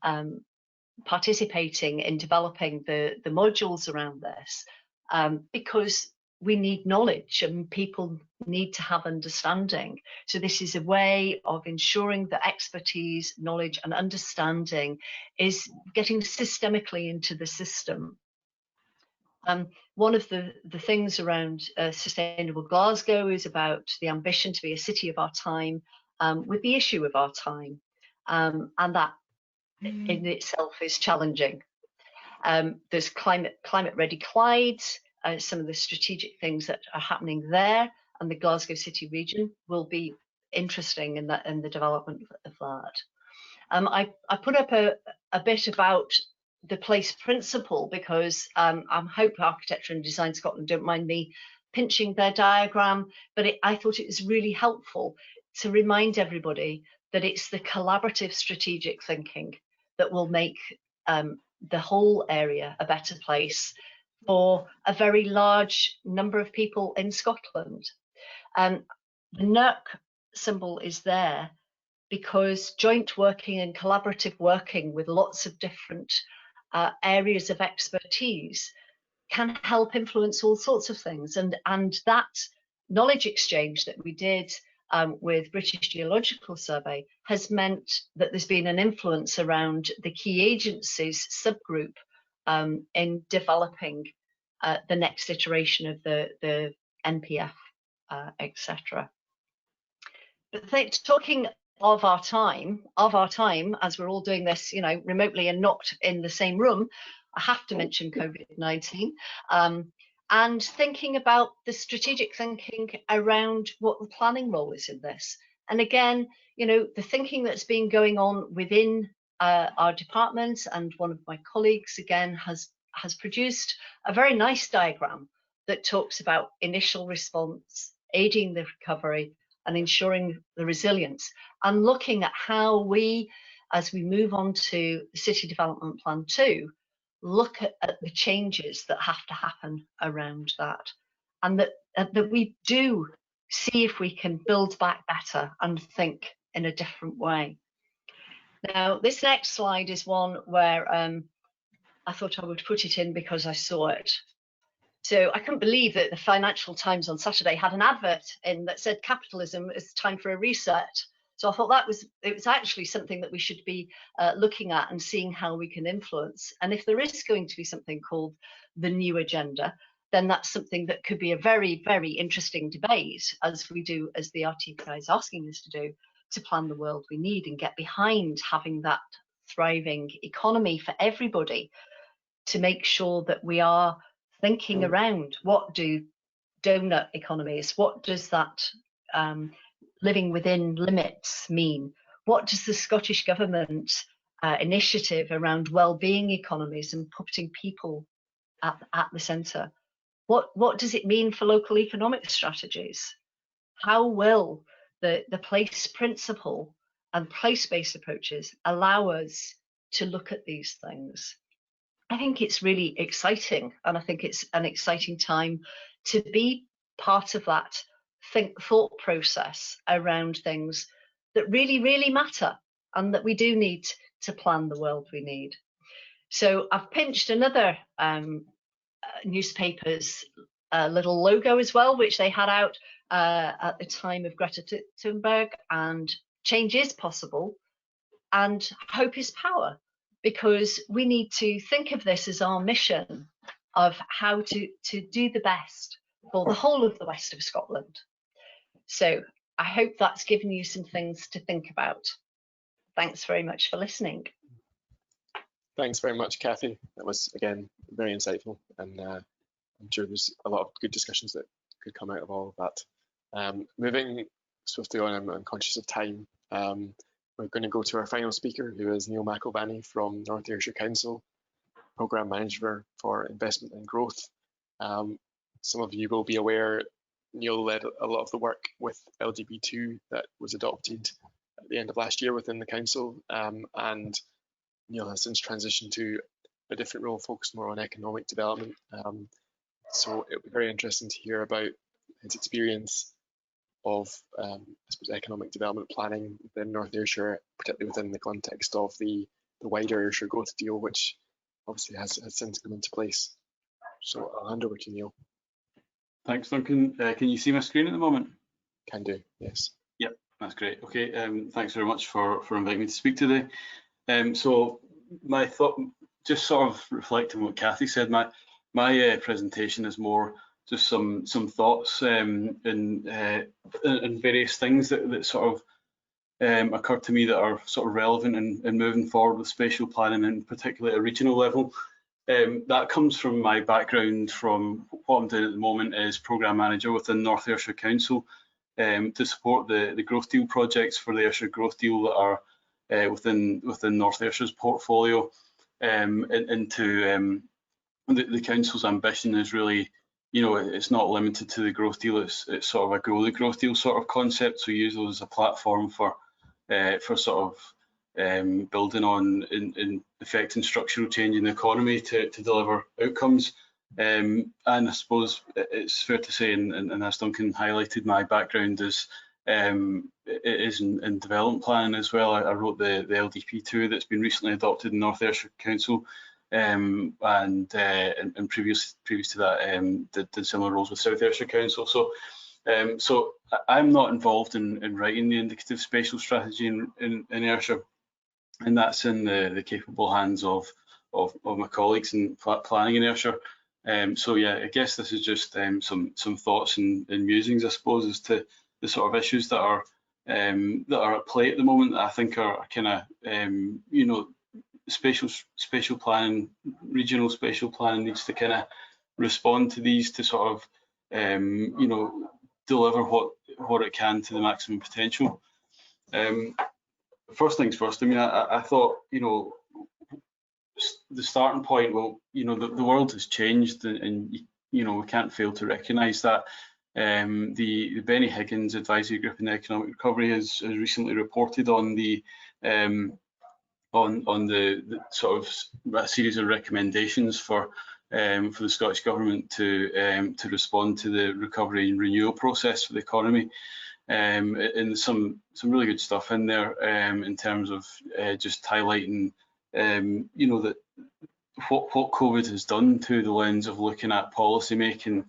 participating in developing the modules around this because we need knowledge and people need to have understanding. So this is a way of ensuring that expertise, knowledge and understanding is getting systemically into the system. One of the things around Sustainable Glasgow is about the ambition to be a city of our time with the issue of our time, and that in itself is challenging. There's climate ready Clyde, some of the strategic things that are happening there, and the Glasgow City region will be interesting in the development of that. I put up a bit about the place principle because I hope Architecture and Design Scotland don't mind me pinching their diagram, but I thought it was really helpful to remind everybody that it's the collaborative strategic thinking that will make the whole area a better place for a very large number of people in Scotland. The NERC symbol is there because joint working and collaborative working with lots of different areas of expertise can help influence all sorts of things. And that knowledge exchange that we did with British Geological Survey has meant that there's been an influence around the key agencies subgroup in developing the next iteration of the NPF, etc. But talking of our time, as we're all doing this, you know, remotely and not in the same room, I have to mention COVID-19. and thinking about the strategic thinking around what the planning role is in this. And again, you know, the thinking that's been going on within our department, and one of my colleagues again has produced a very nice diagram that talks about initial response, aiding the recovery, and ensuring the resilience, and looking at how we, as we move on to the City Development Plan 2, look at the changes that have to happen around that, and that we do see if we can build back better and think in a different way. Now, this next slide is one where I thought I would put it in because I saw it. So I couldn't believe that the Financial Times on Saturday had an advert in that said capitalism is time for a reset. So I thought it was actually something that we should be looking at and seeing how we can influence. And if there is going to be something called the new agenda, then that's something that could be a very, very interesting debate, as we do, as the RTPI is asking us to do, to plan the world we need and get behind having that thriving economy for everybody, to make sure that we are thinking around what do donut economies, what does that living within limits mean? What does the Scottish Government initiative around well-being economies and putting people at the centre? What does it mean for local economic strategies? How will the place principle and place-based approaches allow us to look at these things? I think it's really exciting, and I think it's an exciting time to be part of that thought process around things that really, really matter, and that we do need to plan the world we need. So I've pinched another newspaper's little logo as well, which they had out at the time of Greta Thunberg, and change is possible and hope is power, because we need to think of this as our mission of how to do the best for the whole of the west of Scotland. So I hope that's given you some things to think about. Thanks very much for listening. Thanks very much, Kathy. That was, again, very insightful, and I'm sure there's a lot of good discussions that could come out of all of that. Moving swiftly on, I'm conscious of time. We're going to go to our final speaker, who is Neil McIlvanney from North Ayrshire Council, Programme Manager for Investment and Growth. Some of you will be aware Neil led a lot of the work with LDB2 that was adopted at the end of last year within the council, and Neil has since transitioned to a different role focused more on economic development. So it would be very interesting to hear about his experience of I suppose economic development planning within North Ayrshire, particularly within the context of the wider Ayrshire growth deal, which obviously has since come into place. So I'll hand over to Neil. Thanks, Duncan. Can you see my screen at the moment? Can do, yes. Yep, that's great. Okay, thanks very much for inviting me to speak today. So my thought, just sort of reflecting what Kathy said, my presentation is more just some thoughts and various things that sort of occurred to me that are sort of relevant in moving forward with spatial planning, and particularly at a regional level. That comes from my background. From what I'm doing at the moment is Programme Manager within North Ayrshire Council to support the growth deal projects for the Ayrshire growth deal that are within North Ayrshire's portfolio. Into the council's ambition is really, you know, it's not limited to the growth deal. It's sort of a grow the growth deal sort of concept. So we use those as a platform for sort of building on in effecting structural change in the economy to deliver outcomes. And I suppose it's fair to say, and as Duncan highlighted, my background is it is in development planning as well. I wrote the LDP2 that's been recently adopted in North Ayrshire Council, and previous to that did similar roles with South Ayrshire Council. So so I'm not involved in writing the indicative spatial strategy in Ayrshire, and that's in the capable hands of my colleagues in planning in Ayrshire. So yeah, I guess this is just some thoughts and musings, I suppose, as to the sort of issues that are at play at the moment that I think are kind of you know, spatial planning, regional spatial planning needs to kind of respond to these to sort of you know, deliver what it can to the maximum potential. First things first, I mean, I thought, you know, the starting point, well, you know, the world has changed, and you know, we can't fail to recognise that. The Benny Higgins Advisory Group in Economic Recovery has recently reported on the sort of a series of recommendations for the Scottish Government to respond to the recovery and renewal process for the economy. And some really good stuff in there in terms of just highlighting you know, that what COVID has done to the lens of looking at policy making,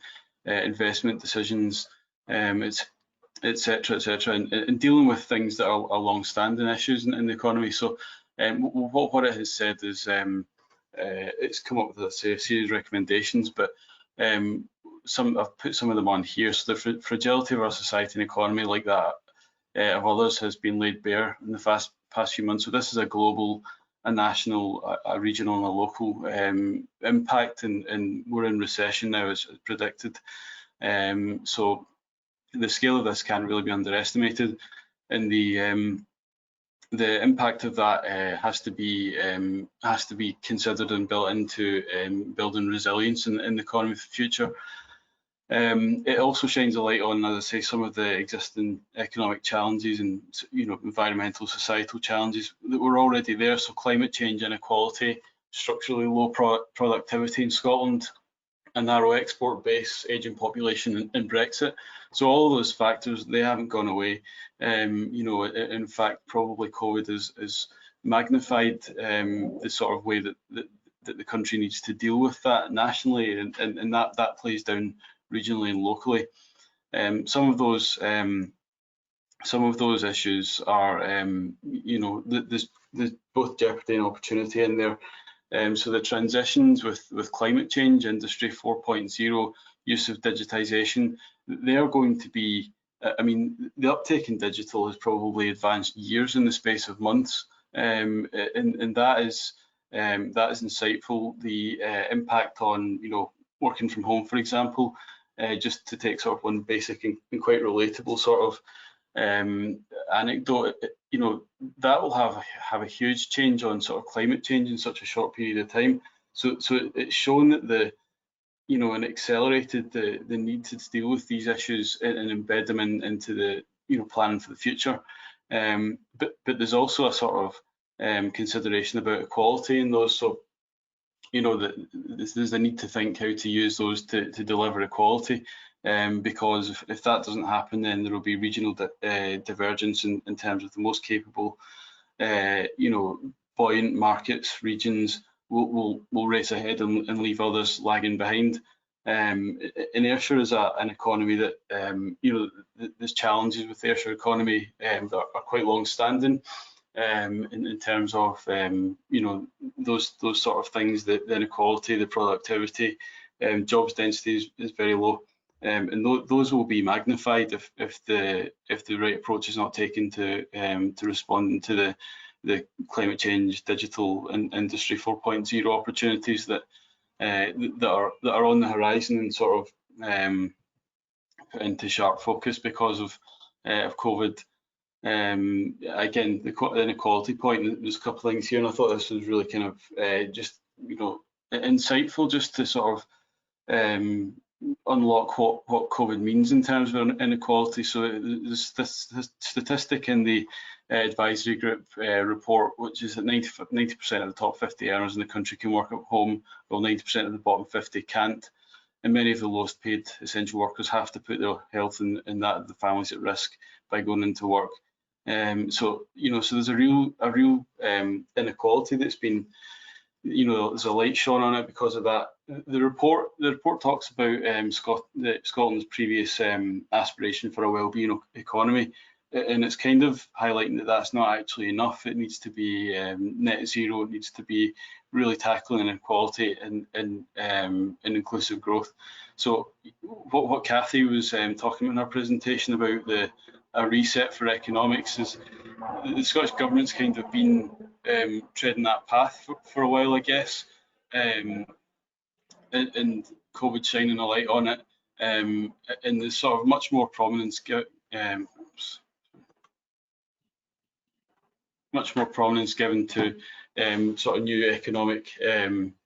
investment decisions, etc., and dealing with things that are long-standing issues in the economy. So what it has said is it's come up with, let's say, a series of recommendations, but I've put some of them on here. So the fragility of our society and economy, like that of others, has been laid bare in the past few months. So this is a global, a national, a regional and a local impact, and we're in recession now as predicted. So the scale of this can't really be underestimated, and the impact of that has to be considered and built into building resilience in the economy for the future. It also shines a light on, as I say, some of the existing economic challenges and, you know, environmental, societal challenges that were already there. So climate change, inequality, structurally low productivity in Scotland, a narrow export base, ageing population, and Brexit. So all of those factors, they haven't gone away. You know, in fact, probably COVID has magnified the sort of way that the country needs to deal with that nationally, and that plays down regionally and locally. Some of those issues are, you know, there's both jeopardy and opportunity in there. So the transitions with climate change, Industry 4.0, use of digitisation, they are going to be, I mean, the uptake in digital has probably advanced years in the space of months, and that is insightful. The impact on, you know, working from home, for example, just to take sort of one basic and quite relatable sort of anecdote, you know, that will have a huge change on sort of climate change in such a short period of time. So it's shown that you know, and accelerated the need to deal with these issues and embed them into the, you know, planning for the future. But there's also a sort of consideration about equality in those. So, you know, there's a need to think how to use those to deliver equality. Because if that doesn't happen, then there will be regional divergence in terms of the most capable, you know, buoyant markets. Regions will race ahead and leave others lagging behind. And Ayrshire is an economy that, you know, there's challenges with the Ayrshire economy that are quite long-standing in terms of, you know, those sort of things, the inequality, the productivity, jobs density is very low. And those will be magnified if the right approach is not taken to responding to the climate change, digital, and Industry 4.0 opportunities that are on the horizon and sort of put into sharp focus because of COVID. Again, the inequality point, there's a couple of things here, and I thought this was really kind of just, you know, insightful, just to sort of unlock what COVID means in terms of inequality. So there's this statistic in the advisory group report, which is that 90% of the top 50 earners in the country can work at home, while 90% of the bottom 50 can't. And many of the lowest paid essential workers have to put their health and that of the families at risk by going into work. So, you know, so there's a real inequality that's been, you know, there's a light shone on it because of that. The report talks about Scotland's previous aspiration for a well-being economy, and it's kind of highlighting that that's not actually enough. It needs to be net zero. It needs to be really tackling inequality and inclusive growth. So what Cathy was talking in her presentation about a reset for economics is the Scottish Government's kind of been treading that path for a while, I guess. and COVID shining a light on it, and there's sort of much more prominence given to sort of new economic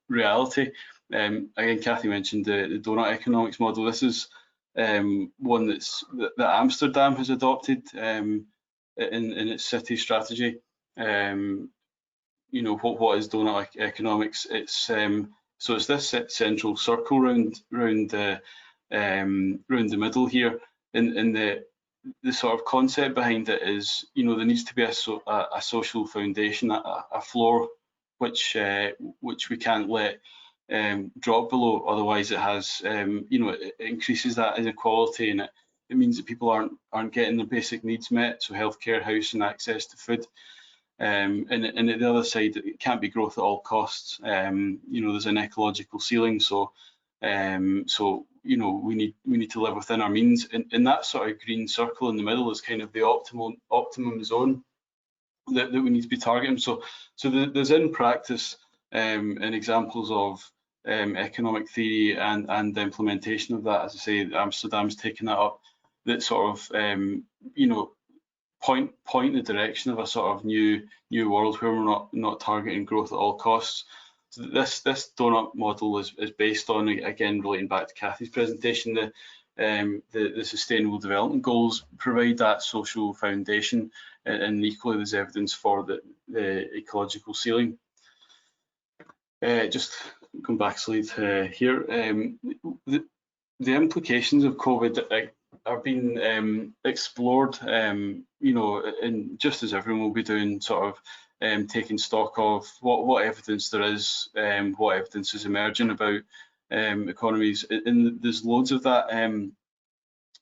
reality. Again, Cathy mentioned the donut economics model. This is one that Amsterdam has adopted in its city strategy. You know, what is donut economics? It's so it's this central circle round the middle here, and the sort of concept behind it is, you know, there needs to be a social foundation, a floor which we can't let drop below, otherwise it has you know, it increases that inequality, and it means that people aren't getting their basic needs met, so healthcare, housing, access to food. And at the other side, it can't be growth at all costs. You know, there's an ecological ceiling, so you know, we need to live within our means, and that sort of green circle in the middle is kind of the optimum zone that we need to be targeting. So there's in practice and examples of economic theory and the implementation of that. As I say, Amsterdam's taken that up, that sort of you know, point in the direction of a sort of new world where we're not targeting growth at all costs. So this donut model is based on, again, relating back to Cathy's presentation, the Sustainable Development Goals provide that social foundation, and equally there's evidence for the ecological ceiling. Just come back a slide here. The implications of COVID are being explored, you know, and just as everyone will be doing, sort of taking stock of what evidence there is, what evidence is emerging about economies, and there's loads of that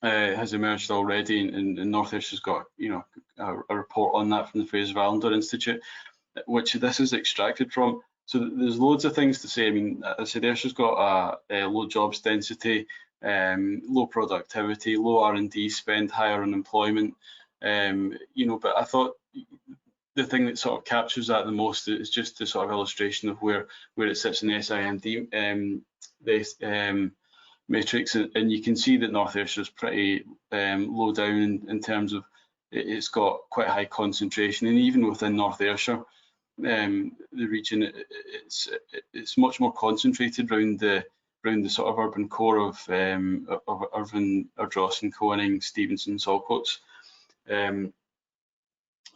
has emerged already, and North Ayrshire's got, you know, a report on that from the Fraser-Allender Institute, which this is extracted from. So there's loads of things to say. I mean, as I said, Ayrshire's got a low jobs density, low productivity, low R&D spend, higher unemployment, you know, but I thought the thing that sort of captures that the most is just the sort of illustration of where it sits in the SIMD matrix, and you can see that North Ayrshire is pretty low down in terms of it's got quite high concentration, and even within North Ayrshire, the region, it's much more concentrated around the sort of urban core of Irvine, Ardrossan, Coning, Stevenson, Saltcoats.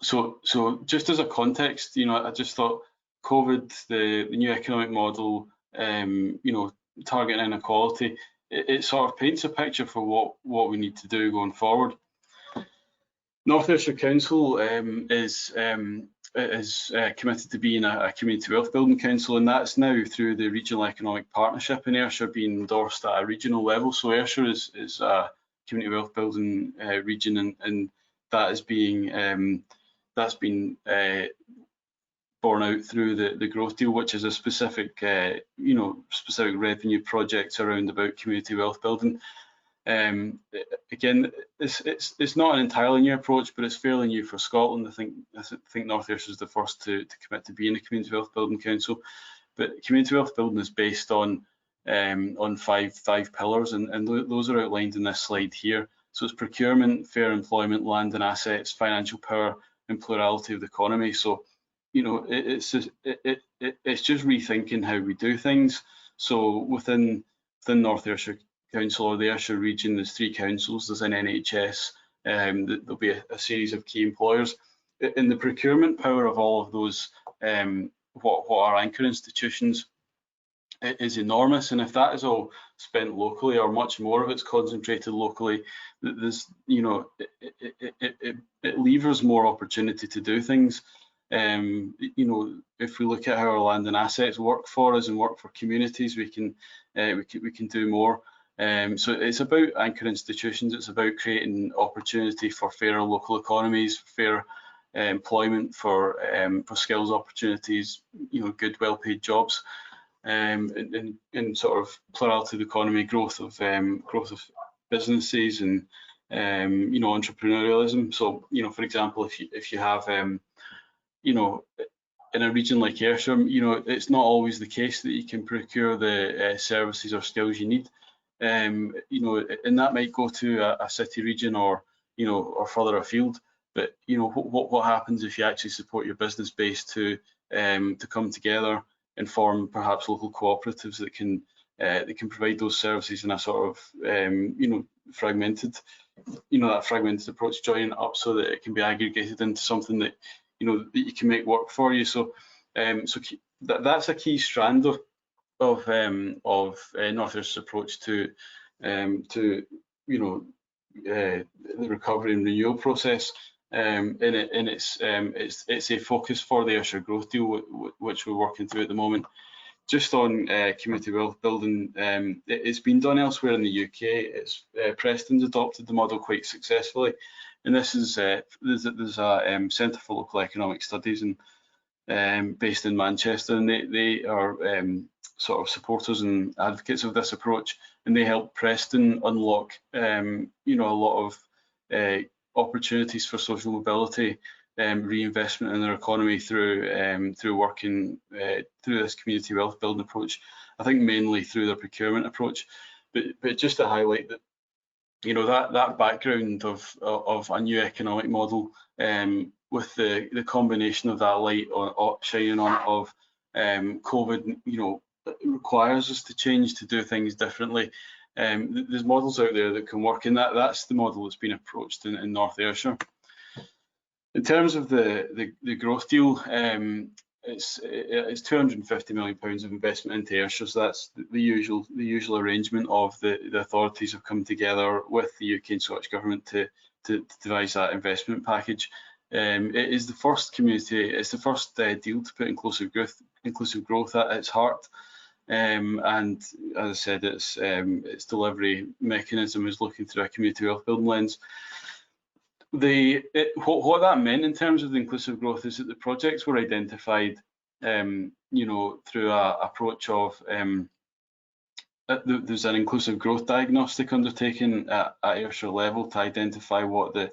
So just as a context, you know, I just thought COVID, the new economic model, you know, targeting inequality, it sort of paints a picture for what we need to do going forward. North Ayrshire Council is committed to being a community wealth building council, and that's now through the Regional Economic Partnership in Ayrshire being endorsed at a regional level. So Ayrshire is a community wealth building region, and that is being that's been borne out through the growth deal, which is a specific you know, specific revenue projects around about community wealth building. Again, it's not an entirely new approach, but it's fairly new for Scotland. I think North Ayrshire is the first to commit to being a community wealth building council. But community wealth building is based on five pillars, and those are outlined in this slide here. So it's procurement, fair employment, land and assets, financial power, and plurality of the economy. So, you know, it's just rethinking how we do things. So within North Ayrshire Council, or the Ayrshire region, there's 3 councils, there's an NHS, there'll be a series of key employers. In the procurement power of all of those, what are anchor institutions, is enormous, and if that is all spent locally, or much more of it's concentrated locally, there's, you know, it levers more opportunity to do things. You know, if we look at how our land and assets work for us and work for communities, we can do more. So it's about anchor institutions. It's about creating opportunity for fairer local economies, fair employment, for skills opportunities, you know, good, well-paid jobs, and sort of plurality of the economy, growth of businesses, and you know, entrepreneurialism. So, you know, for example, if you have you know, in a region like Ayrshire, you know, it's not always the case that you can procure the services or skills you need. You know, and that might go to a city region, or, you know, or further afield. But, you know, what happens if you actually support your business base to come together and form perhaps local cooperatives that can provide those services in a sort of you know, fragmented, you know, that fragmented approach, joining it up so that it can be aggregated into something that, you know, that you can make work for you. So that's a key strand of North Ayrshire's approach to you know, the recovery and renewal process. And it's a focus for the Ayrshire Growth Deal, which we're working through at the moment. Just on community wealth building, it's been done elsewhere in the UK. Preston's adopted the model quite successfully, and this is there's a Centre for Local Economic Studies based in Manchester, and they are sort of supporters and advocates of this approach, and they help Preston unlock you know, a lot of opportunities for social mobility, reinvestment in their economy through working through this community wealth building approach. I think mainly through their procurement approach, but just to highlight that, you know, that background of a new economic model, with the combination of that light shining on of COVID, you know, it requires us to change, to do things differently. There's models out there that can work, and that's the model that's been approached in North Ayrshire. In terms of the growth deal, it's £250 million of investment into Ayrshire, so that's the usual arrangement of the authorities have come together with the UK and Scottish Government to devise that investment package. It is the first it's the first deal to put inclusive growth at its heart. And as I said, its delivery mechanism is looking through a community wealth building lens. What that meant in terms of the inclusive growth is that the projects were identified, you know, through an approach of there's an inclusive growth diagnostic undertaken at Ayrshire level to identify what the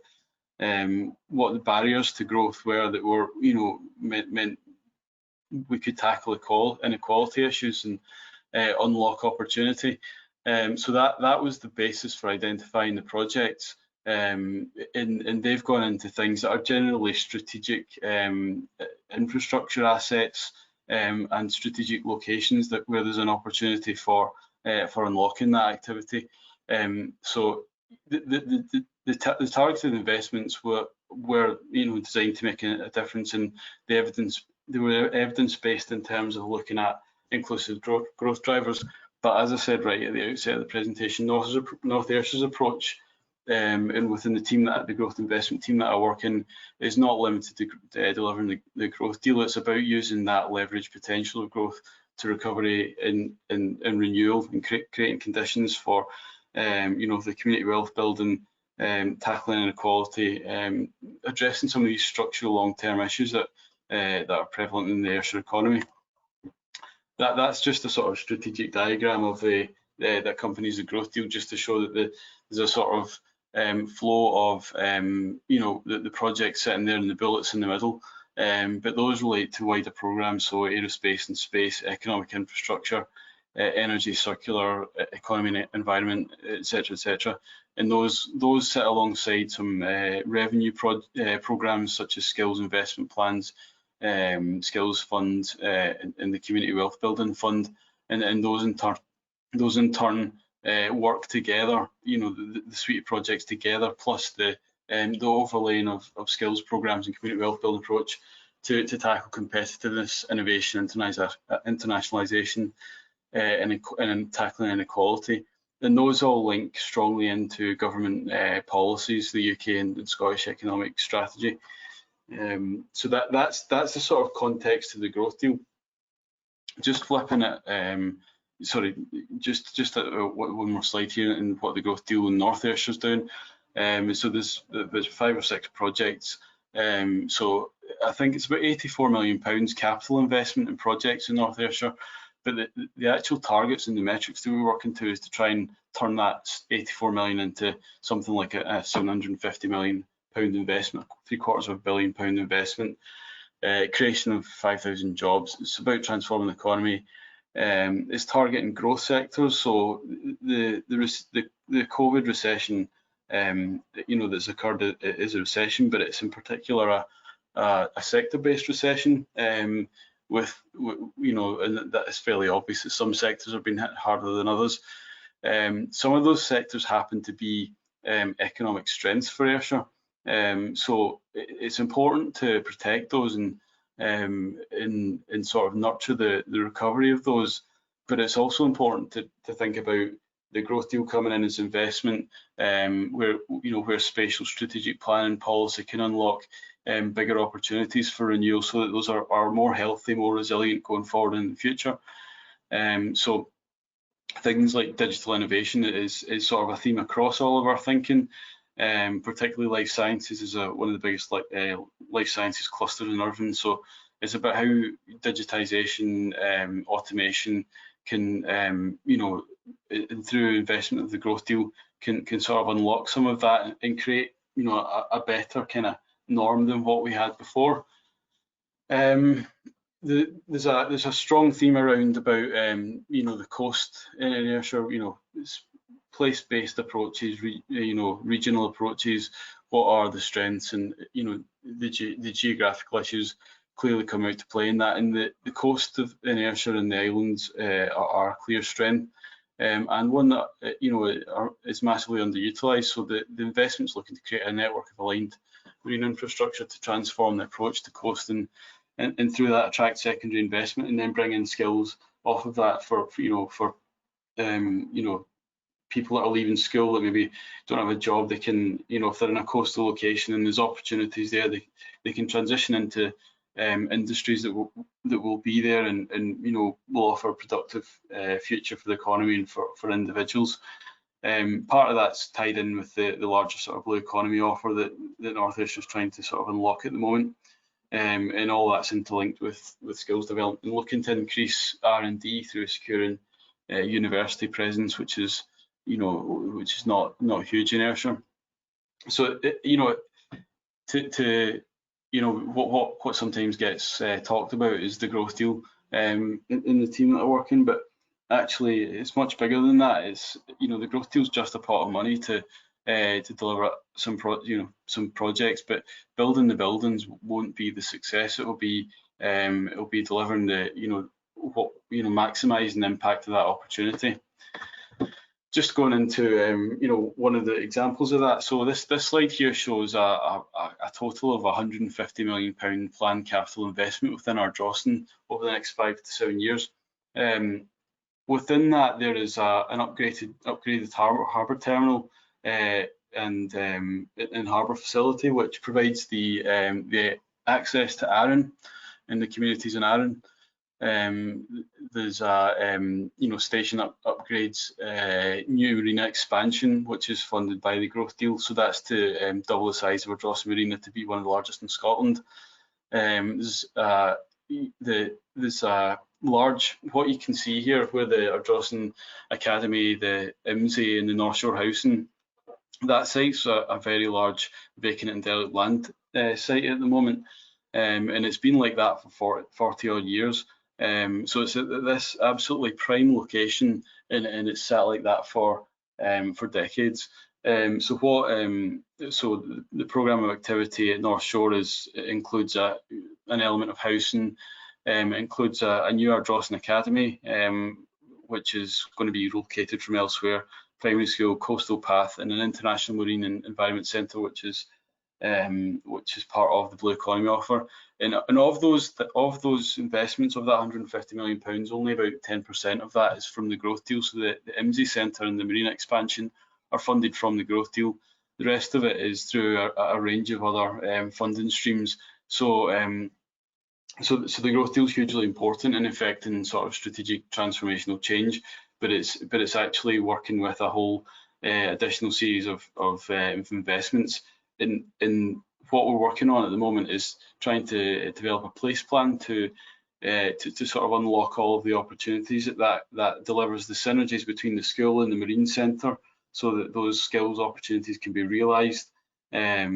barriers to growth were that were, you know, meant we could tackle inequality issues and unlock opportunity. So that was the basis for identifying the projects. And they've gone into things that are generally strategic infrastructure assets and strategic locations where there's an opportunity for unlocking that activity. So the targeted investments were you know, designed to make a difference, in the evidence. They were evidence-based in terms of looking at inclusive growth drivers. But as I said right at the outset of the presentation, North Ayrshire's approach, and within the growth investment team that I work in, is not limited to delivering the growth deal. It's about using that leverage potential of growth to recovery and renewal, and creating conditions for you know, the community wealth building, tackling inequality, addressing some of these structural long-term issues that are prevalent in the Ayrshire economy. That's just a sort of strategic diagram of that accompanies the growth deal, just to show that there's a sort of flow of you know, the projects sitting there and the bullets in the middle, but those relate to wider programs, so aerospace and space, economic infrastructure, energy, circular economy and environment, etc., and those sit alongside some revenue programs such as skills investment plans, skills fund, and the community wealth building fund, and those in turn work together, you know, the suite of projects together, plus the overlaying of skills programs and community wealth building approach to tackle competitiveness, innovation, internationalisation, and tackling inequality. And those all link strongly into government policies, the UK and Scottish economic strategy. So that's the sort of context of the growth deal. Just flipping it, sorry, just one more slide here, and what the growth deal in North Ayrshire is doing. So there's 5 or 6 projects. So I think it's about £84 million capital investment in projects in North Ayrshire. But the actual targets and the metrics that we're working to is to try and turn that 84 million into something like a £750 million investment, £750 million investment. creation of 5,000 jobs. It's about transforming the economy. It's targeting growth sectors. So the COVID recession, that's occurred is a recession, but it's in particular a sector-based recession. And that is fairly obvious that some sectors have been hit harder than others. Some of those sectors happen to be economic strengths for Ayrshire. So it's important to protect those and sort of nurture the recovery of those. But it's also important to think about the growth deal coming in as investment, where spatial strategic planning policy can unlock bigger opportunities for renewal, so that those are more healthy, more resilient going forward in the future. So things like digital innovation is sort of a theme across all of our thinking. Particularly life sciences is one of the biggest life sciences clusters in Irvine. So it's about how digitisation, automation can, and through investment of the growth deal, can sort of unlock some of that and create, a better kind of norm than what we had before. There's a strong theme around about the coast in Ayrshire. It's place-based approaches, regional approaches. What are the strengths, and the geographical issues clearly come out to play in that. And the coast in Ayrshire and the islands are a clear strength, and one that is massively underutilised. So the investment's looking to create a network of aligned marine infrastructure to transform the approach to coast, and through that attract secondary investment, and then bring in skills off of that for people that are leaving school that maybe don't have a job. They can, if they're in a coastal location and there's opportunities there, they can transition into industries that will be there and will offer a productive future for the economy and for individuals. Part of that's tied in with the larger sort of blue economy offer that North Ayrshire is trying to sort of unlock at the moment. And all that's interlinked with skills development and looking to increase R&D through securing university presence, which is not huge in Ayrshire. So what sometimes gets talked about is the growth deal in the team that I work in, but actually it's much bigger than that. It's the growth deal is just a pot of money to deliver some projects, but building the buildings won't be the success. It'll be delivering maximising the impact of that opportunity. Just going into one of the examples of that. So this slide here shows a total of £150 million planned capital investment within our Ardrossan over the next 5 to 7 years. Within that, there is an upgraded harbour terminal and harbour facility, which provides the access to Arran and the communities in Arran. There's station upgrades, new marina expansion, which is funded by the growth deal. So that's to double the size of Ardrossan Marina to be one of the largest in Scotland. There's large, what you can see here, where the Ardrossan Academy, the IMSI and the North Shore Housing, that site's a very large vacant and derelict land site at the moment, and it's been like that for 40 odd years. So it's at this absolutely prime location, and it's sat like that for decades. So the programme of activity at North Shore includes an element of housing, includes a new Ardrossan Academy, which is going to be relocated from elsewhere, primary school, coastal path, and an international marine and environment centre, which is part of the blue economy offer. And of those investments, of that £150 million, only about 10% of that is from the growth deal. So the IMSI Centre and the marina expansion are funded from the growth deal. The rest of it is through a range of other funding streams. So the growth deal is hugely important in affecting sort of strategic transformational change, but it's actually working with a whole additional series of investments. In what we're working on at the moment is trying to develop a place plan to sort of unlock all of the opportunities that delivers the synergies between the school and the marine centre, so that those skills opportunities can be realised. Where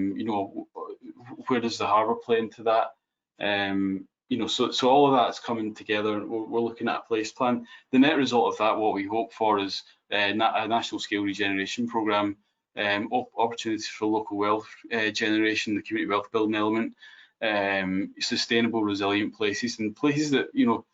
does the harbour play into that? You know, so all of that's coming together. We're looking at a place plan. The net result of that, what we hope for, is a national scale regeneration programme, opportunities for local wealth generation, the community wealth building element, sustainable, resilient places, and places that, you know,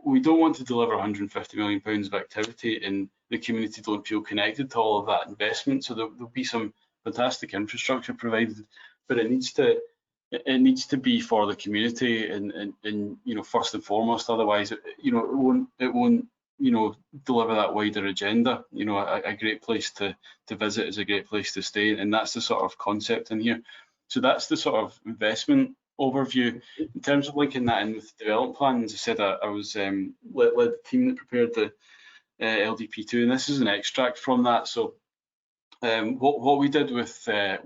we don't want to deliver £150 million of activity and the community don't feel connected to all of that investment. So there'll be some fantastic infrastructure provided, but it needs to be for the community and you know, first and foremost. Otherwise, you know, it won't you know, deliver that wider agenda. You know, a great place to visit is a great place to stay, and that's the sort of concept in here. So that's the sort of investment overview. In terms of linking that in with the development plan, as I said, I was led the team that prepared the LDP2, and this is an extract from that. So what we did with the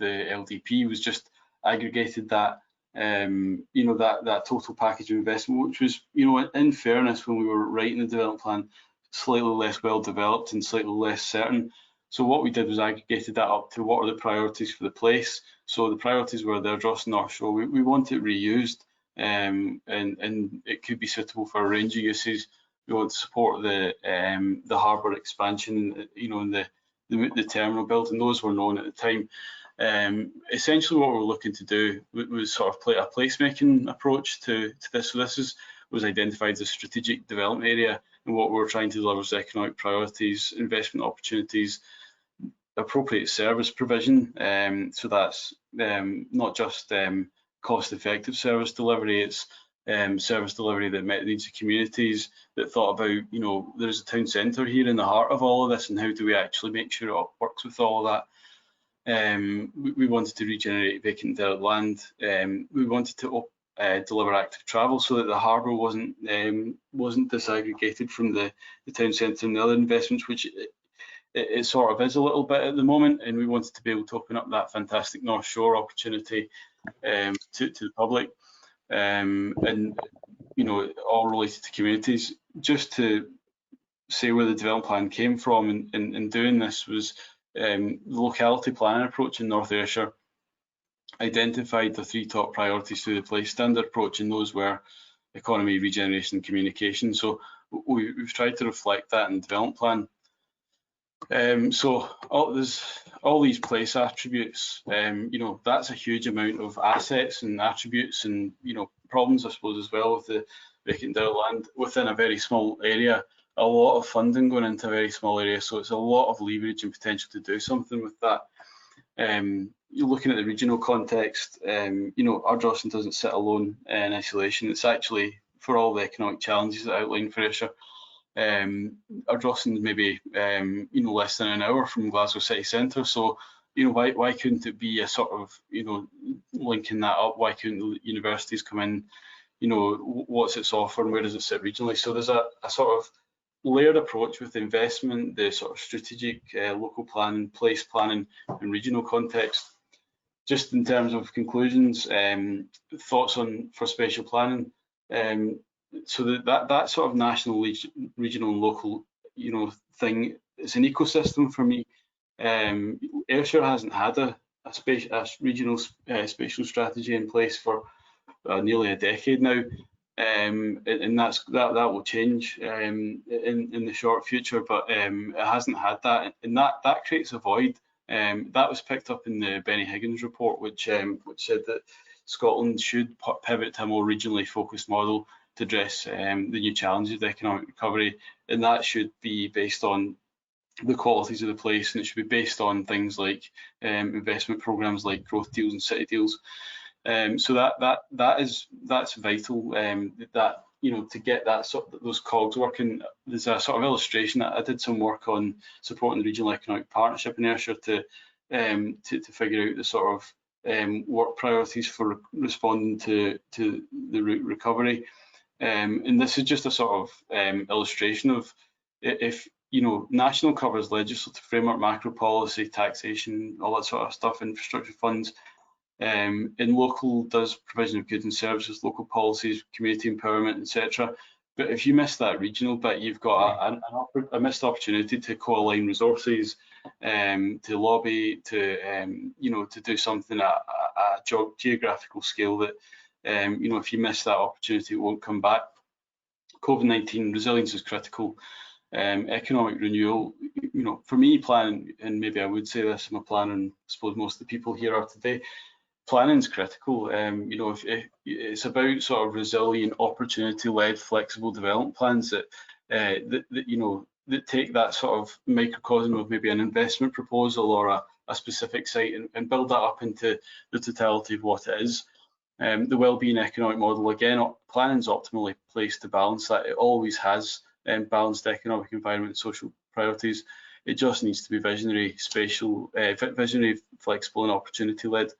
LDP was just aggregated that you know, that total package of investment, which was, you know, in fairness, when we were writing the development plan, slightly less well developed and slightly less certain. So what we did was aggregated that up to what are the priorities for the place. So the priorities were the Ardrossan North Shore. We want it reused, and it could be suitable for a range of uses. We want to support the harbour expansion, you know, and the terminal build, and those were known at the time. Essentially, what we're looking to do was sort of play a placemaking approach to this. So this was identified as a strategic development area, and what we're trying to deliver is economic priorities, investment opportunities, appropriate service provision. So that's not just cost-effective service delivery, it's service delivery that met the needs of communities, that thought about, you know, there's a town centre here in the heart of all of this, and how do we actually make sure it works with all of that. We wanted to regenerate vacant developed land. We wanted to deliver active travel so that the harbour wasn't disaggregated from the town centre and the other investments, which it sort of is a little bit at the moment. And we wanted to be able to open up that fantastic North Shore opportunity to the public, and, you know, all related to communities. Just to say where the development plan came from in doing this was the locality planning approach in North Ayrshire identified the 3 top priorities through the place standard approach, and those were economy, regeneration and communication. So we've tried to reflect that in the development plan. So there's all these place attributes, you know, that's a huge amount of assets and attributes and, you know, problems, I suppose, as well with the vacant developed land within a very small area. A lot of funding going into a very small area, so it's a lot of leverage and potential to do something with that. You're looking at the regional context, you know, Ardrossan doesn't sit alone in isolation. It's actually, for all the economic challenges that I outlined for Ayrshire, Ardrossan maybe you know, less than an hour from Glasgow city centre. So, you know, why couldn't it be a sort of, you know, linking that up? Why couldn't the universities come in? You know, what's its offer and where does it sit regionally? So there's a sort of layered approach with investment, the sort of strategic local planning, place planning and regional context. Just in terms of conclusions, thoughts on for spatial planning. So that sort of national, regional and local, you know, thing, it's an ecosystem for me. Ayrshire hasn't had a regional spatial strategy in place for nearly a decade now. And that will change in the short future, but it hasn't had that, and that creates a void. That was picked up in the Benny Higgins report, which said that Scotland should pivot to a more regionally focused model to address the new challenges of economic recovery, and that should be based on the qualities of the place, and it should be based on things like investment programs like growth deals and city deals. So that's vital. That, you know, to get that those cogs working. There's a sort of illustration that I did some work on supporting the Regional Economic Partnership in Ayrshire to figure out the sort of work priorities for responding to the recovery. And this is just a sort of illustration of, if, you know, national covers legislative framework, macro policy, taxation, all that sort of stuff, infrastructure funds. And local does provision of goods and services, local policies, community empowerment, etc. But if you miss that regional bit, you've got a missed opportunity to co-align resources, to lobby, to you know, to do something at a geographical scale that You know, if you miss that opportunity, it won't come back. COVID-19 resilience is critical. Economic renewal, you know, for me, planning, and maybe I would say this, I'm a planner, and I suppose most of the people here are today, planning is critical. You know, it's about sort of resilient, opportunity-led, flexible development plans that, you know, that take that sort of microcosm of maybe an investment proposal or a specific site and build that up into the totality of what it is. The wellbeing economic model, again, planning is optimally placed to balance that. It always has balanced economic, environment, and social priorities. It just needs to be visionary, spatial, visionary, flexible, and opportunity-led.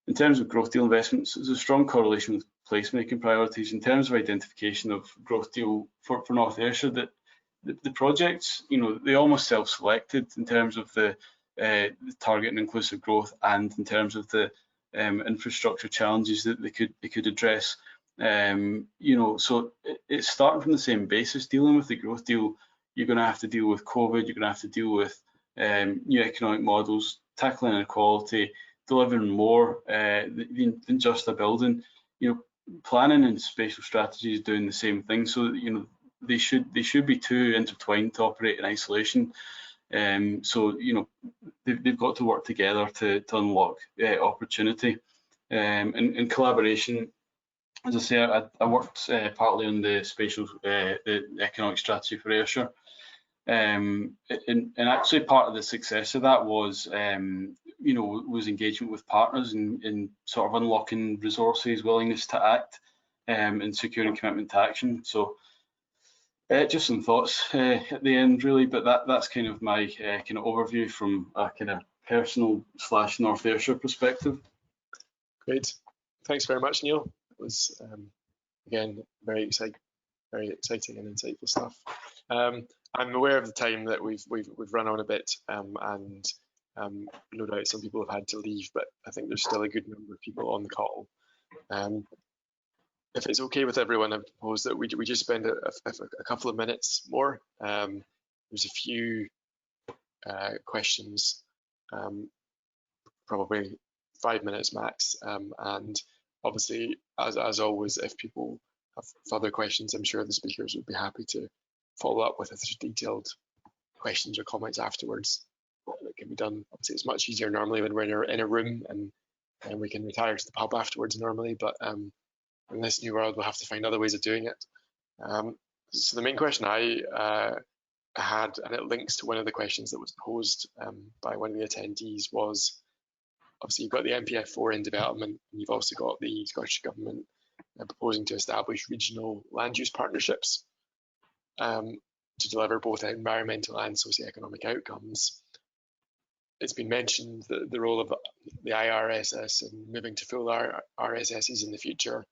In terms of growth deal investments, there's a strong correlation with placemaking priorities. In terms of identification of growth deal for North Ayrshire, that the projects, you know, they almost self-selected in terms of the target and inclusive growth, and in terms of the infrastructure challenges that they could address. You know, so it's starting from the same basis. Dealing with the growth deal, you're going to have to deal with COVID. You're going to have to deal with new economic models, tackling inequality, delivering more than just a building. You know, planning and spatial strategy is doing the same thing. So, you know, they should be too intertwined to operate in isolation. So, you know, they've got to work together to unlock opportunity and collaboration. As I say, I worked partly on the spatial, the economic strategy for Ayrshire, and actually part of the success of that was, you know, was engagement with partners in sort of unlocking resources, willingness to act, and securing commitment to action. So. Just some thoughts at the end, really, but that's kind of my kind of overview from a kind of personal / North Ayrshire perspective. Great, thanks very much, Neil. It was again very exciting and insightful stuff. I'm aware of the time that we've run on a bit, and no doubt some people have had to leave, but I think there's still a good number of people on the call. If it's okay with everyone, I propose that we just spend a couple of minutes more. There's a few questions, probably 5 minutes max, and obviously, as always, if people have further questions, I'm sure the speakers would be happy to follow up with detailed questions or comments afterwards. That can be done. Obviously, it's much easier normally when we're in a room and we can retire to the pub afterwards normally, but in this new world, we'll have to find other ways of doing it. So the main question I had, and it links to one of the questions that was posed by one of the attendees, was obviously you've got the NPF4 in development, and you've also got the Scottish Government proposing to establish regional land use partnerships to deliver both environmental and socioeconomic outcomes. It's been mentioned that the role of the IRSS and moving to full RSSs in the future,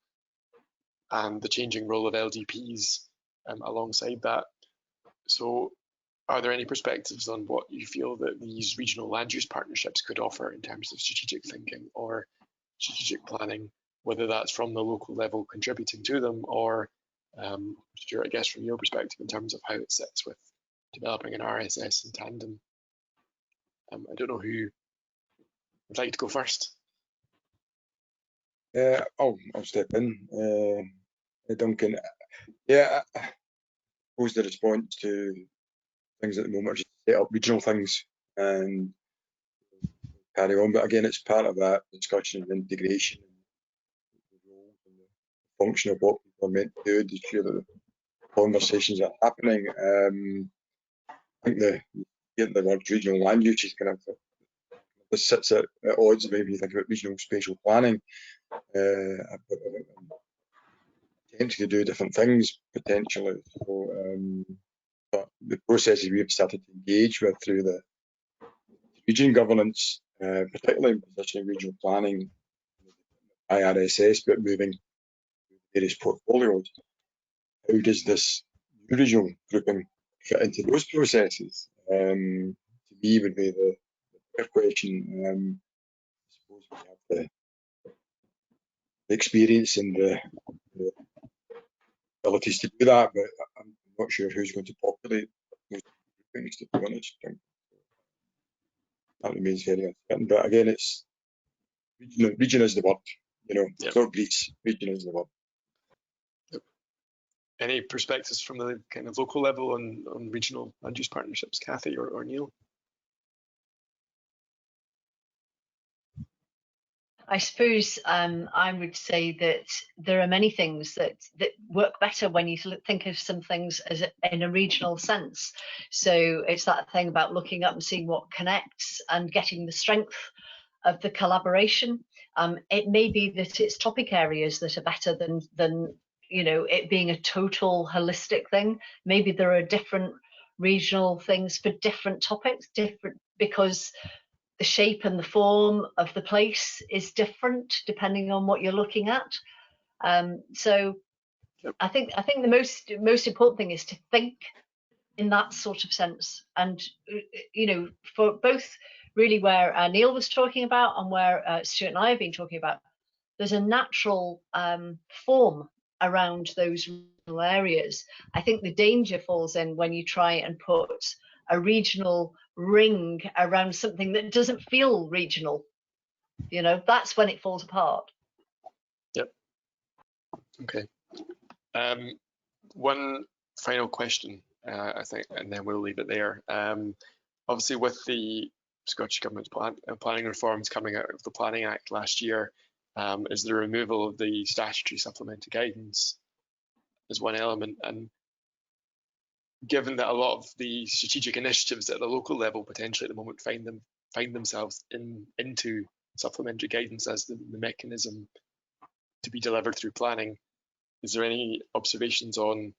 and the changing role of LDPs alongside that. So are there any perspectives on what you feel that these regional land use partnerships could offer in terms of strategic thinking or strategic planning, whether that's from the local level contributing to them, or Stuart, I guess from your perspective in terms of how it sits with developing an RSS in tandem? I don't know who would like to go first. I'll step in. Duncan, yeah, I suppose the response to things at the moment are just set up regional things and carry on. But again, it's part of that discussion of integration and the role and the function of what people are meant to do to ensure that the conversations are happening. I think the word regional land use is kind of this sits at odds maybe you think about regional spatial planning. Attempting to do different things potentially. So, but the processes we've started to engage with through the region governance, particularly in positioning regional planning, IRSS, but moving various portfolios. How does this regional grouping fit into those processes? To me, would be the bigger question. I suppose we have the experience and the abilities to do that, but I'm not sure who's going to populate those groupings, to be honest. That remains very uncertain. But again, it's region is the word. You know, Yep. so Greece, region is the word. Any perspectives from the kind of local level on regional land use partnerships, Kathy or Neil? I suppose I would say that there are many things that work better when you think of some things as in a regional sense. So it's that thing about looking up and seeing what connects and getting the strength of the collaboration. It may be that it's topic areas that are better than you know, it being a total holistic thing. Maybe there are different regional things for different topics, because the shape and the form of the place is different depending on what you're looking at. So yep. I think the most important thing is to think in that sort of sense, and you know, for both really where Neil was talking about and where Stuart and I have been talking about, there's a natural form around those regional areas. I think the danger falls in when you try and put a regional ring around something that doesn't feel regional. You know, that's when it falls apart. Yep. Okay. One final question, I think, and then we'll leave it there. Obviously, with the Scottish Government's planning reforms coming out of the Planning Act last year, is the removal of the statutory supplementary guidance as one element. And given that a lot of the strategic initiatives at the local level potentially at the moment find themselves into supplementary guidance as the mechanism to be delivered through planning, is there any observations on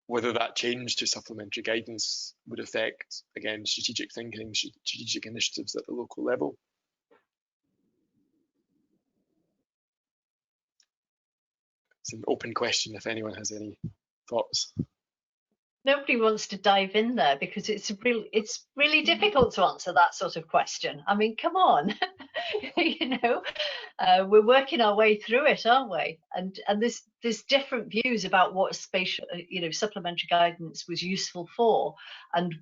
whether that change to supplementary guidance would affect, again, strategic thinking, strategic initiatives at the local level? It's an open question if anyone has any thoughts. Nobody wants to dive in there because it's really difficult to answer that sort of question. I mean, come on, you know, we're working our way through it, aren't we? And there's different views about what spatial, you know, supplementary guidance was useful for, and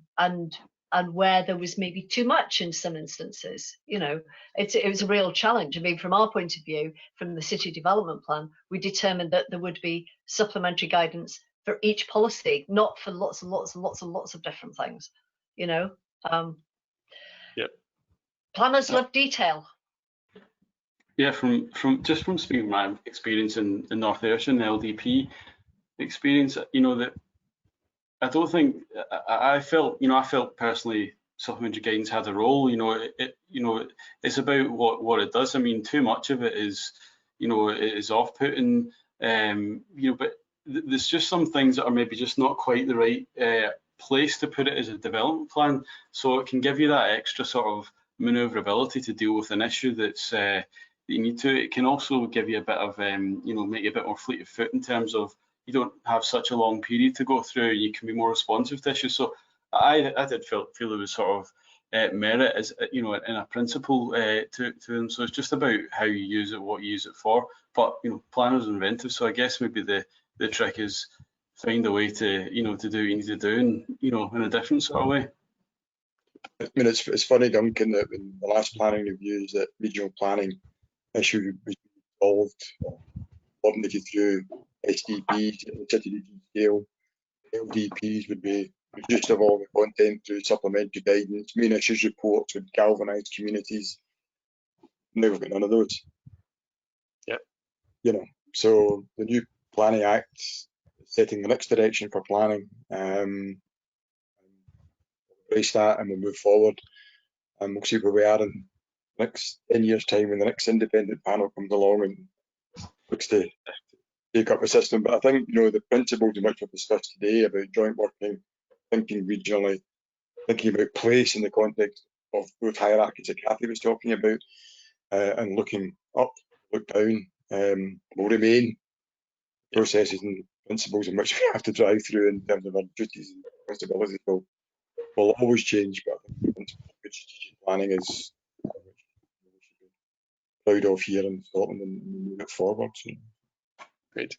where there was maybe too much in some instances. You know, it was a real challenge. I mean, from our point of view, from the city development plan, we determined that there would be supplementary guidance for each policy, not for lots and lots and lots and lots of different things. You know, yep. Planners love detail. Yeah, from speaking from my experience in North Ayrshire and the LDP experience, you know, that I don't think I felt personally supplementary guidance had a role. You know, it's about what it does. I mean, too much of it is, you know, it is off-putting. You know, but there's just some things that are maybe just not quite the right place to put it as a development plan. So it can give you that extra sort of manoeuvrability to deal with an issue that's that you need to. It can also give you a bit of, you know, make you a bit more fleet of foot in terms of you don't have such a long period to go through. You can be more responsive to issues. So I did feel there was sort of merit as, you know, in a principle to them. So it's just about how you use it, what you use it for. But you know, planners are inventive. So I guess maybe the trick is find a way to, you know, to do what you need to do, and you know, in a different sort of way. I mean, it's funny, Duncan, that in the last planning reviews that regional planning issue was resolved, coordinated through SDPs at the city region scale. LDPs would be reduced of all the content through supplementary guidance. Main issues reports would galvanise communities. Now we've got none of those. Yeah. You know, so the new Planning Act is setting the next direction for planning. Embrace that and we'll move forward. And we'll see where we are in the next 10 years' time when the next independent panel comes along and looks to take up the system. But I think, you know, the principles in which we've discussed today about joint working, thinking regionally, thinking about place in the context of both hierarchies that Kathy was talking about, and looking up, look down, will remain processes and principles in which we have to drive through in terms of our duties and responsibilities will always change. But I think good strategic planning is what we should be proud of here in Scotland and move it forward. So. Great.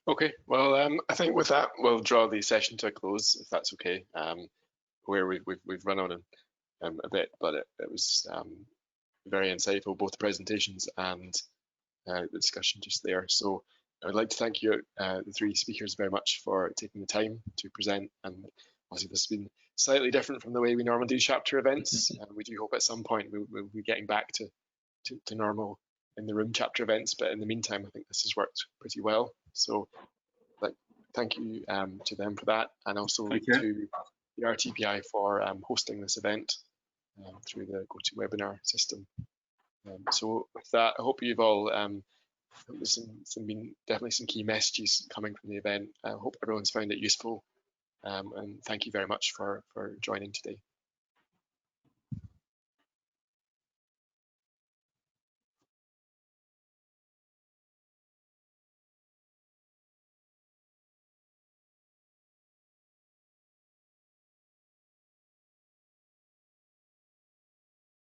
Okay, well, I think with that we'll draw the session to a close, if that's okay. Where we've run on a bit, but it was very insightful, both the presentations and the discussion just there. So I would like to thank you, the three speakers, very much for taking the time to present. And obviously this has been slightly different from the way we normally do chapter events. And we do hope at some point we'll be getting back to normal in the room chapter events. But in the meantime, I think this has worked pretty well. So thank you to them for that, and also to the RTPI for hosting this event through the GoToWebinar system. So with that, I hope you've all, there's definitely some key messages coming from the event. I hope everyone's found it useful, and thank you very much for joining today.